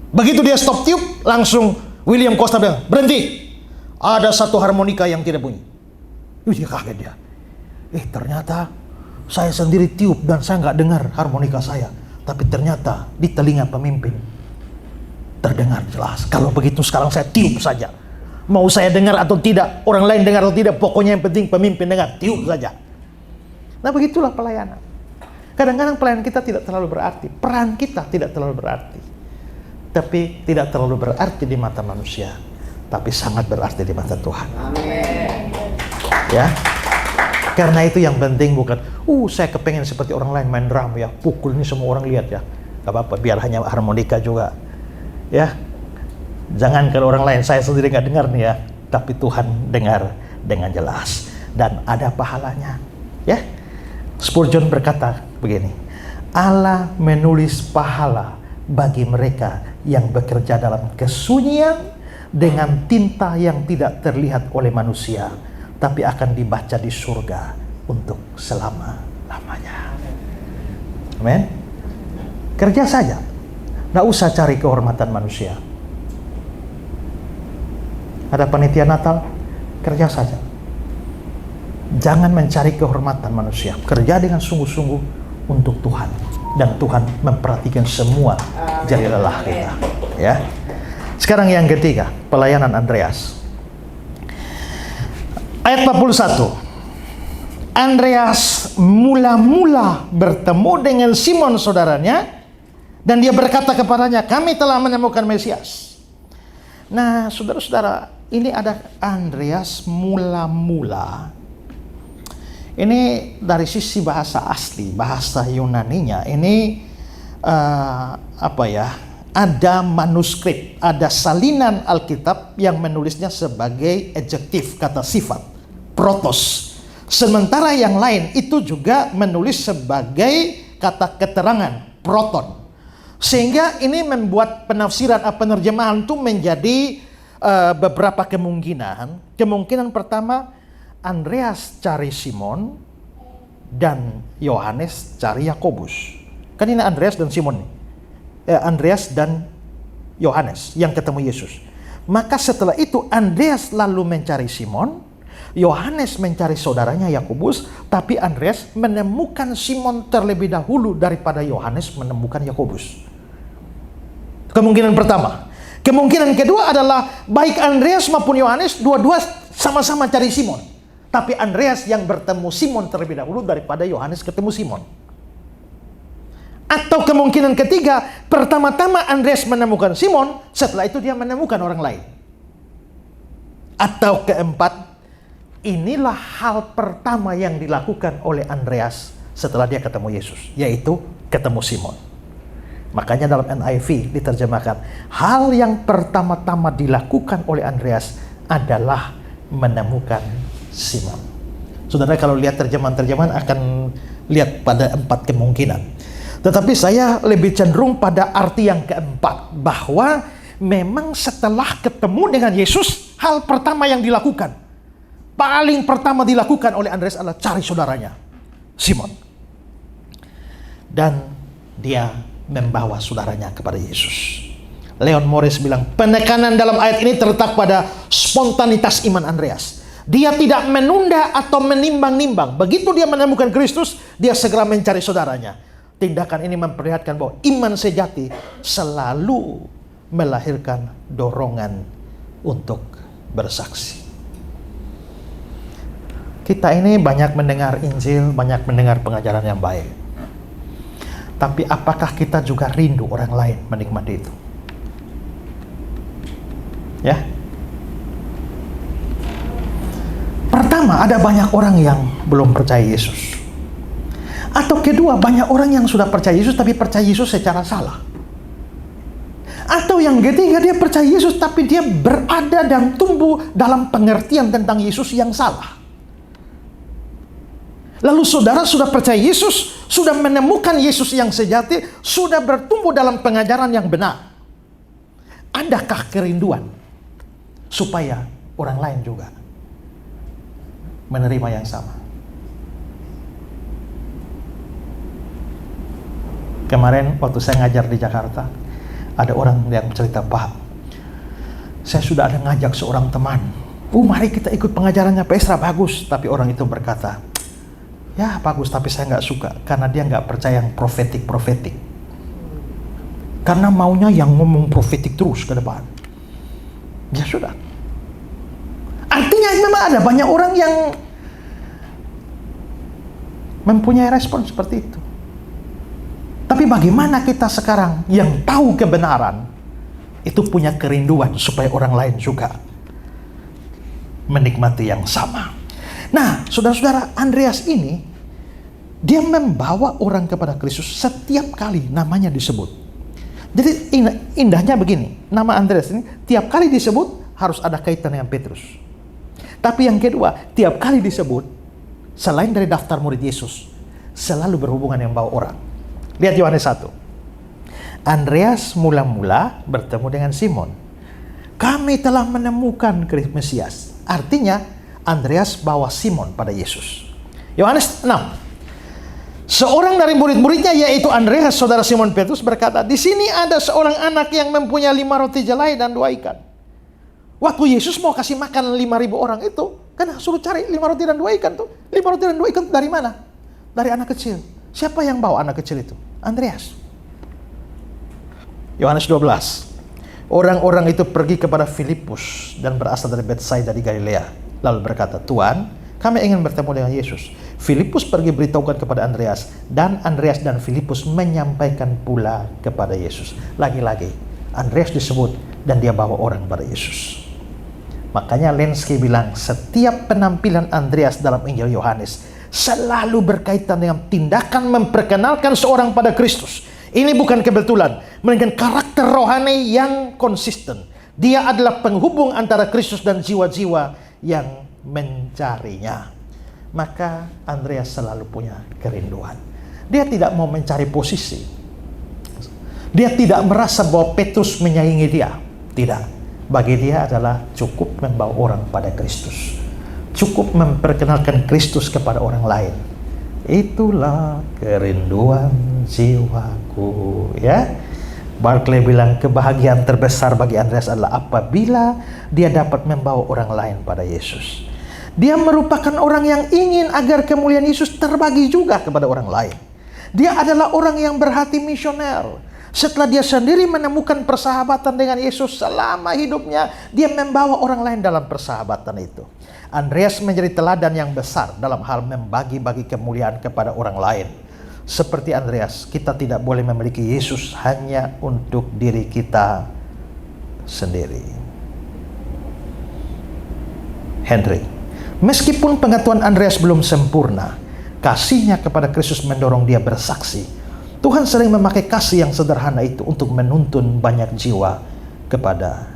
Begitu dia stop tiup, langsung William Costa bilang, berhenti, ada satu harmonika yang tidak bunyi. Dia kaget dia. Ternyata saya sendiri tiup dan saya nggak dengar harmonika saya. Tapi ternyata di telinga pemimpin terdengar jelas. Kalau begitu sekarang saya tiup saja. Mau saya dengar atau tidak, orang lain dengar atau tidak, pokoknya yang penting pemimpin dengar, tiup saja. Nah begitulah pelayanan. Kadang-kadang pelayanan kita tidak terlalu berarti. Peran kita tidak terlalu berarti. Tapi tidak terlalu berarti di mata manusia. Tapi sangat berarti di mata Tuhan. Amin. Ya, karena itu yang penting bukan, saya kepengen seperti orang lain main drum ya, pukul ini semua orang lihat ya, gak apa-apa, biar hanya harmonika juga, ya. Jangan kalau orang lain, saya sendiri nggak dengar nih ya, tapi Tuhan dengar dengan jelas dan ada pahalanya, ya. Spurgeon berkata begini, Allah menulis pahala bagi mereka yang bekerja dalam kesunyian dengan tinta yang tidak terlihat oleh manusia, tapi akan dibaca di surga untuk selama-lamanya. Amin. Kerja saja, nggak usah cari kehormatan manusia. Ada panitia Natal, kerja saja. Jangan mencari kehormatan manusia. Kerja dengan sungguh-sungguh untuk Tuhan, dan Tuhan memperhatikan semua jerih lelah kita. Ya. Sekarang yang ketiga, pelayanan Andreas. Ayat 41. Andreas mula-mula bertemu dengan Simon saudaranya, dan dia berkata kepadanya, kami telah menemukan Mesias. Nah, saudara-saudara, ini ada Andreas mula-mula. Ini dari sisi bahasa asli, bahasa Yunaninya. Ini ada manuskrip, ada salinan Alkitab yang menulisnya sebagai adjektif, kata sifat, protos. Sementara yang lain itu juga menulis sebagai kata keterangan, proton. Sehingga ini membuat penafsiran atau penerjemahan itu menjadi beberapa kemungkinan. Kemungkinan pertama, Andreas cari Simon dan Yohanes cari Yakobus. Kan ini Andreas dan Simon nih. Andreas dan Yohanes yang ketemu Yesus. Maka setelah itu Andreas lalu mencari Simon, Yohanes mencari saudaranya Yakobus, tapi Andreas menemukan Simon terlebih dahulu daripada Yohanes menemukan Yakobus. Kemungkinan pertama. Kemungkinan kedua adalah baik Andreas maupun Yohanes dua-dua sama-sama cari Simon, tapi Andreas yang bertemu Simon terlebih dahulu daripada Yohanes ketemu Simon. Atau kemungkinan ketiga, pertama-tama Andreas menemukan Simon, setelah itu dia menemukan orang lain. Atau keempat, inilah hal pertama yang dilakukan oleh Andreas setelah dia ketemu Yesus, yaitu ketemu Simon. Makanya dalam NIV diterjemahkan, hal yang pertama-tama dilakukan oleh Andreas adalah menemukan Simon. Saudara kalau lihat terjemahan-terjemahan akan lihat pada 4 kemungkinan. Tetapi saya lebih cenderung pada arti yang keempat, bahwa memang setelah ketemu dengan Yesus, hal pertama yang dilakukan, paling pertama dilakukan oleh Andreas adalah cari saudaranya, Simon. Dan dia membawa saudaranya kepada Yesus. Leon Morris bilang, penekanan dalam ayat ini terletak pada spontanitas iman Andreas. Dia tidak menunda atau menimbang-nimbang. Begitu dia menemukan Kristus, dia segera mencari saudaranya. Tindakan ini memperlihatkan bahwa iman sejati selalu melahirkan dorongan untuk bersaksi. Kita ini banyak mendengar Injil, banyak mendengar pengajaran yang baik. Tapi apakah kita juga rindu orang lain menikmati itu? Ya. Pertama, ada banyak orang yang belum percaya Yesus. Atau kedua, banyak orang yang sudah percaya Yesus tapi percaya Yesus secara salah. Atau yang ketiga, dia percaya Yesus tapi dia berada dan tumbuh dalam pengertian tentang Yesus yang salah. Lalu saudara sudah percaya Yesus, sudah menemukan Yesus yang sejati, sudah bertumbuh dalam pengajaran yang benar. Adakah kerinduan supaya orang lain juga menerima yang sama? Kemarin waktu saya ngajar di Jakarta, ada orang yang cerita, "Pak, saya sudah ada ngajak seorang teman, mari kita ikut pengajarannya Pak Esra, bagus." Tapi orang itu berkata, "Ya bagus, tapi saya nggak suka karena dia nggak percaya yang profetik. Karena maunya yang ngomong profetik terus ke depan." Ya sudah. Artinya memang ada banyak orang yang mempunyai respon seperti itu. Tapi bagaimana kita sekarang yang tahu kebenaran itu punya kerinduan supaya orang lain juga menikmati yang sama. Nah, saudara-saudara, Andreas ini dia membawa orang kepada Kristus setiap kali namanya disebut. Jadi indahnya begini, nama Andreas ini tiap kali disebut harus ada kaitan dengan Petrus. Tapi yang kedua, tiap kali disebut selain dari daftar murid Yesus, selalu berhubungan yang bawa orang. Lihat Yohanes 1. Andreas mula-mula bertemu dengan Simon. "Kami telah menemukan Mesias." Artinya Andreas bawa Simon pada Yesus. Yohanes 6. Seorang dari murid-muridnya yaitu Andreas, saudara Simon Petrus, berkata, "Di sini ada seorang anak yang mempunyai 5 roti jelai dan 2 ikan." Waktu Yesus mau kasih makan 5.000 orang itu, kan suruh cari 5 roti dan 2 ikan tuh. 5 roti dan 2 ikan dari mana? Dari anak kecil. Siapa yang bawa anak kecil itu? Andreas. Yohanes 12. Orang-orang itu pergi kepada Filipus dan berasal dari Betsaida di Galilea. Lalu berkata, "Tuan, kami ingin bertemu dengan Yesus." Filipus pergi beritahukan kepada Andreas, dan Andreas dan Filipus menyampaikan pula kepada Yesus. Lagi-lagi, Andreas disebut dan dia bawa orang pada Yesus. Makanya Lenski bilang, setiap penampilan Andreas dalam Injil Yohanes selalu berkaitan dengan tindakan memperkenalkan seorang pada Kristus. Ini bukan kebetulan, melainkan karakter rohani yang konsisten. Dia adalah penghubung antara Kristus dan jiwa-jiwa yang mencarinya. Maka Andreas selalu punya kerinduan. Dia tidak mau mencari posisi. Dia tidak merasa bahwa Petrus menyaingi dia. Tidak. Bagi dia adalah cukup membawa orang pada Kristus. Cukup memperkenalkan Kristus kepada orang lain. Itulah kerinduan jiwaku, ya. Barclay bilang kebahagiaan terbesar bagi Andreas adalah apabila dia dapat membawa orang lain pada Yesus. Dia merupakan orang yang ingin agar kemuliaan Yesus terbagi juga kepada orang lain. Dia adalah orang yang berhati misioner. Setelah dia sendiri menemukan persahabatan dengan Yesus selama hidupnya, dia membawa orang lain dalam persahabatan itu. Andreas menjadi teladan yang besar dalam hal membagi-bagi kemuliaan kepada orang lain. Seperti Andreas, kita tidak boleh memiliki Yesus hanya untuk diri kita sendiri. Henry, meskipun pengetahuan Andreas belum sempurna, kasihnya kepada Kristus mendorong dia bersaksi. Tuhan sering memakai kasih yang sederhana itu untuk menuntun banyak jiwa kepada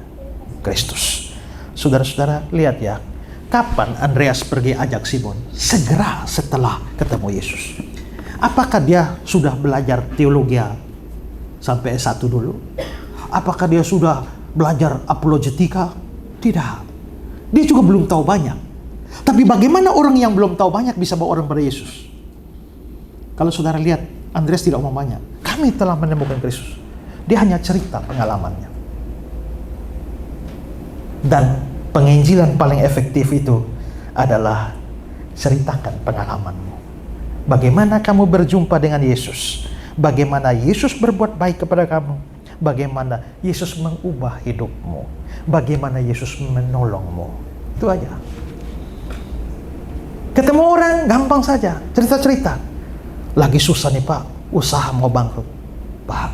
Kristus. Saudara-saudara, lihat ya, kapan Andreas pergi ajak Simon? Segera setelah ketemu Yesus. Apakah dia sudah belajar teologi sampai S1 dulu? Apakah dia sudah belajar apologetika? Tidak. Dia juga belum tahu banyak. Tapi bagaimana orang yang belum tahu banyak bisa bawa orang pada Yesus? Kalau saudara lihat, Andreas tidak ngomong banyak. Kami telah menemukan Kristus. Dia hanya cerita pengalamannya. Dan penginjilan paling efektif itu adalah ceritakan pengalamanmu. Bagaimana kamu berjumpa dengan Yesus? Bagaimana Yesus berbuat baik kepada kamu? bagaimana Yesus mengubah hidupmu, bagaimana Yesus menolongmu. Itu aja. Ketemu orang gampang saja, cerita-cerita. Lagi susah nih Pak, usaha mau bangkrut. Pak,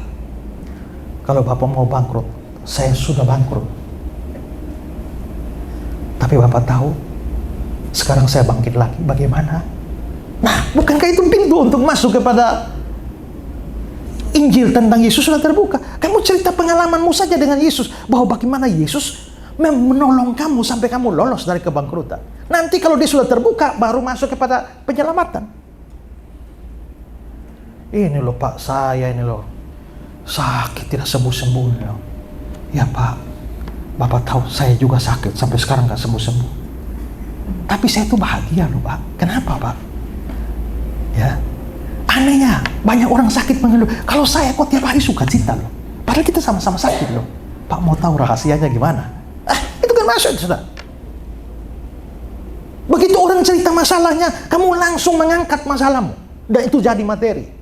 kalau Bapak mau bangkrut, saya sudah bangkrut. Tapi Bapak tahu, sekarang saya bangkit lagi, bagaimana? Nah, bukankah itu pintu untuk masuk kepada Injil tentang Yesus sudah terbuka? Kamu cerita pengalamanmu saja dengan Yesus, bahwa bagaimana Yesus menolong kamu sampai kamu lolos dari kebangkrutan. Nanti kalau dia sudah terbuka, baru masuk kepada penyelamatan. Ini loh Pak, saya ini loh sakit tidak sembuh-sembuh. Ya Pak, Bapak tahu saya juga sakit sampai sekarang gak sembuh-sembuh. Tapi saya tuh bahagia loh Pak. Kenapa Pak? Ya, anehnya banyak orang sakit mengeluh. Kalau saya kok tiap hari suka cita loh. Padahal kita sama-sama sakit loh. Pak mau tahu rahasianya gimana? Itu kan masuk sudah. Begitu orang cerita masalahnya, kamu langsung mengangkat masalahmu. Dan itu jadi materi.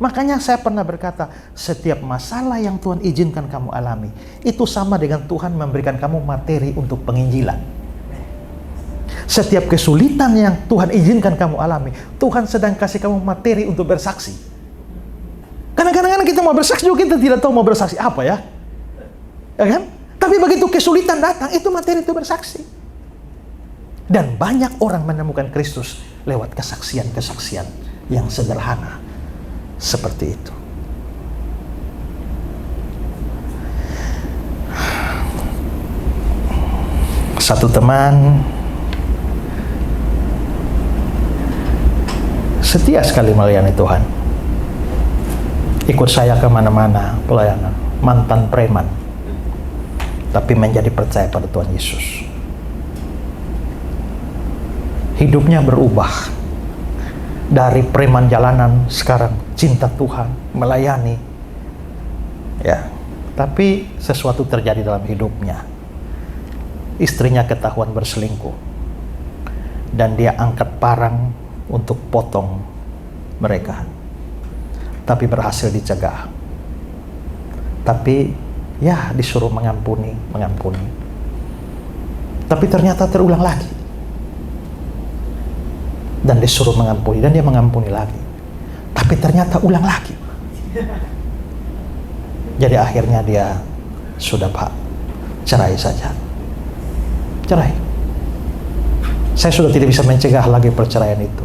Makanya saya pernah berkata, setiap masalah yang Tuhan izinkan kamu alami, itu sama dengan Tuhan memberikan kamu materi untuk penginjilan. Setiap kesulitan yang Tuhan izinkan kamu alami, Tuhan sedang kasih kamu materi untuk bersaksi. Karena kadang-kadang kita mau bersaksi juga, kita tidak tahu mau bersaksi apa ya. Ya kan? Tapi begitu kesulitan datang, itu materi untuk bersaksi. Dan banyak orang menemukan Kristus lewat kesaksian-kesaksian yang sederhana. Seperti itu. Satu teman setia sekali melayani Tuhan. Ikut saya kemana-mana pelayanan. Mantan preman. Tapi menjadi percaya pada Tuhan Yesus. Hidupnya berubah. Dari preman jalanan sekarang cinta Tuhan, melayani. Ya, tapi sesuatu terjadi dalam hidupnya. Istrinya ketahuan berselingkuh. Dan dia angkat parang untuk potong mereka. Tapi berhasil dicegah. Tapi ya disuruh mengampuni. Tapi ternyata terulang lagi. Dan disuruh mengampuni, dan dia mengampuni lagi. Tapi ternyata ulang lagi. Jadi akhirnya dia, sudah Pak, cerai saja. Cerai. Saya sudah tidak bisa mencegah lagi perceraian itu.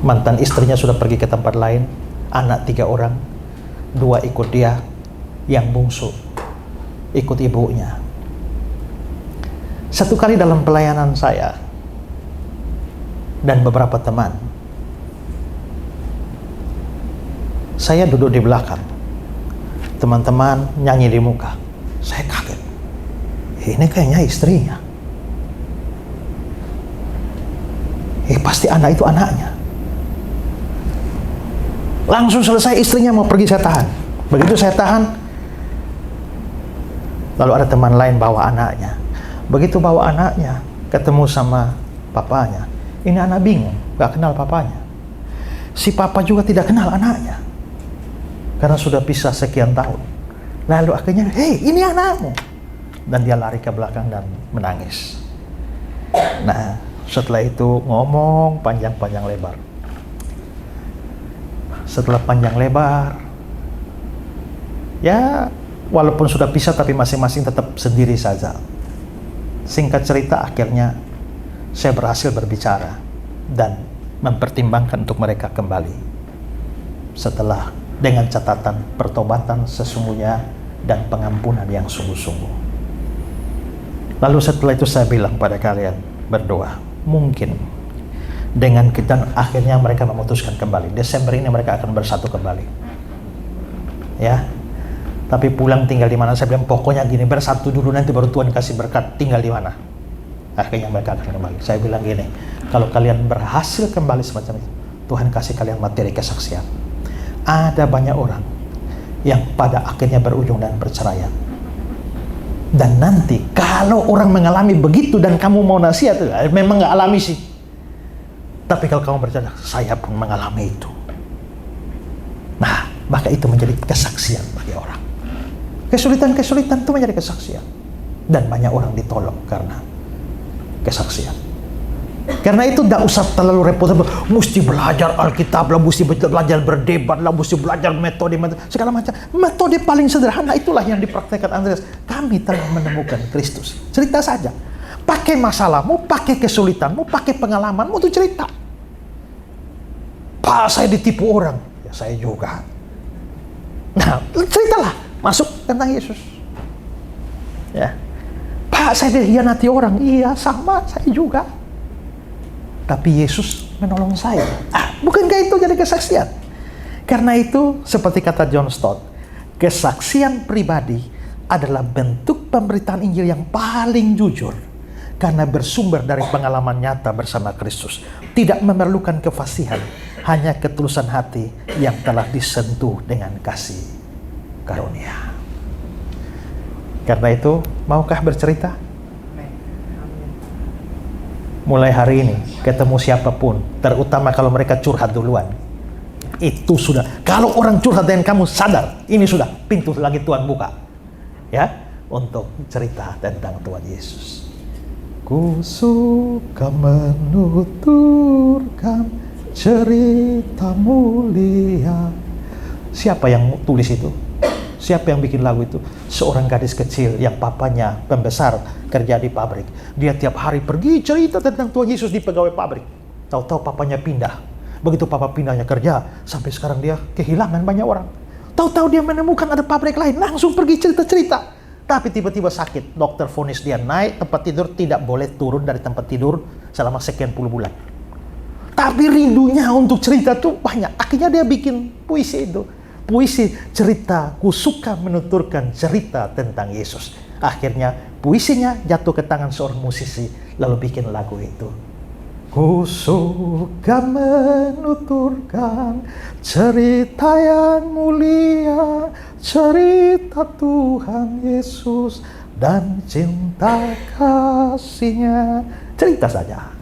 Mantan istrinya sudah pergi ke tempat lain. Anak 3 orang, 2 ikut dia, yang bungsu ikut ibunya. Satu kali dalam pelayanan saya dan beberapa teman, saya duduk di belakang, teman-teman nyanyi di muka. Saya kaget, ini kayaknya istrinya. Pasti anak itu anaknya. Langsung selesai istrinya mau pergi, saya tahan. Begitu saya tahan, lalu ada teman lain bawa anaknya. Begitu bawa anaknya, ketemu sama papanya. Ini anak bingung, gak kenal papanya. Si papa juga tidak kenal anaknya. Karena sudah pisah sekian tahun. Lalu akhirnya, hei ini anakmu. Dan dia lari ke belakang dan menangis. Nah, setelah itu ngomong panjang-panjang lebar. Setelah panjang lebar, ya walaupun sudah pisah tapi masing-masing tetap sendiri saja. Singkat cerita, akhirnya saya berhasil berbicara dan mempertimbangkan untuk mereka kembali. Setelah dengan catatan pertobatan sesungguhnya dan pengampunan yang sungguh-sungguh. Lalu setelah itu saya bilang pada kalian, berdoa. Mungkin dengan kita akhirnya mereka memutuskan kembali. Desember ini mereka akan bersatu kembali. Ya. Tapi pulang tinggal di mana? Saya bilang pokoknya gini, bersatu dulu nanti baru Tuhan kasih berkat, tinggal di mana. Akhirnya mereka akan kembali. Saya bilang gini, kalau kalian berhasil kembali semacam itu, Tuhan kasih kalian materi kesaksian. Ada banyak orang yang pada akhirnya berujung dan perceraian. Dan nanti kalau orang mengalami begitu dan kamu mau nasihat, memang nggak alami sih. Tapi kalau kamu percaya, saya pun mengalami itu. maka itu menjadi kesaksian bagi orang. Kesulitan-kesulitan itu menjadi kesaksian. Dan banyak orang ditolong karena kesaksian. Karena itu tidak usah terlalu repot, mesti belajar Alkitab lah, mesti belajar berdebat lah, mesti belajar metode segala macam. Metode paling sederhana itulah yang dipraktekkan Andreas. Kami telah menemukan Kristus. Cerita saja. Pakai masalahmu, pakai kesulitanmu, pakai pengalamanmu, itu cerita. Pak, saya ditipu orang. Ya, saya juga. Nah, ceritalah. Masuk tentang Yesus. Ya. Pak, saya dikhianati orang. Iya, sama, saya juga. Tapi Yesus menolong saya. Bukankah itu jadi kesaksian? Karena itu, seperti kata John Stott, kesaksian pribadi adalah bentuk pemberitaan Injil yang paling jujur. Karena bersumber dari pengalaman nyata bersama Kristus. Tidak memerlukan kefasihan, hanya ketulusan hati yang telah disentuh dengan kasih karunia. Karena itu, maukah bercerita? Mulai hari ini, ketemu siapapun, terutama kalau mereka curhat duluan, itu sudah. Kalau orang curhat dengan kamu, sadar, ini sudah pintu lagi Tuhan buka, ya, untuk cerita tentang Tuhan Yesus. Ku suka menuturkan cerita mulia. Siapa yang tulis itu? Siapa yang bikin lagu itu? Seorang gadis kecil yang papanya pembesar kerja di pabrik. Dia tiap hari pergi cerita tentang Tuhan Yesus di pegawai pabrik. Tahu-tahu papanya pindah. Begitu papa pindahnya kerja, sampai sekarang dia kehilangan banyak orang. Tahu-tahu dia menemukan ada pabrik lain, langsung pergi cerita-cerita. Tapi tiba-tiba sakit. Dokter vonis dia naik tempat tidur, tidak boleh turun dari tempat tidur selama sekian puluh bulan. Tapi rindunya untuk cerita tuh banyak. Akhirnya dia bikin puisi itu. Puisi cerita, ku suka menuturkan cerita tentang Yesus. Akhirnya puisinya jatuh ke tangan seorang musisi, lalu bikin lagu itu. Ku suka menuturkan cerita yang mulia, cerita Tuhan Yesus dan cinta kasih-Nya. Cerita saja.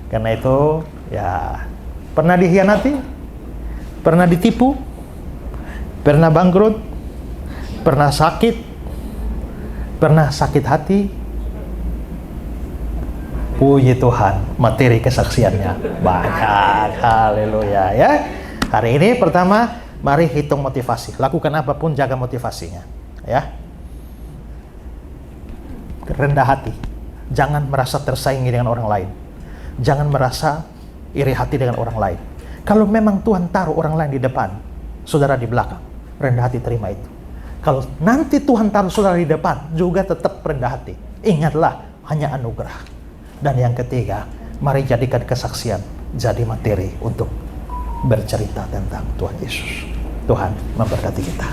Karena itu, ya, pernah dikhianati, pernah ditipu, pernah bangkrut, pernah sakit hati. Puji Tuhan, materi kesaksiannya banyak. Haleluya, ya. Hari ini pertama, mari hitung motivasi. Lakukan apapun, jaga motivasinya, ya. Rendah hati. Jangan merasa tersaingi dengan orang lain. Jangan merasa iri hati dengan orang lain. Kalau memang Tuhan taruh orang lain di depan, saudara di belakang, rendah hati terima itu. Kalau nanti Tuhan taruh saudara di depan, juga tetap rendah hati. Ingatlah, hanya anugerah. Dan yang ketiga, mari jadikan kesaksian jadi materi untuk bercerita tentang Tuhan Yesus. Tuhan memberkati kita.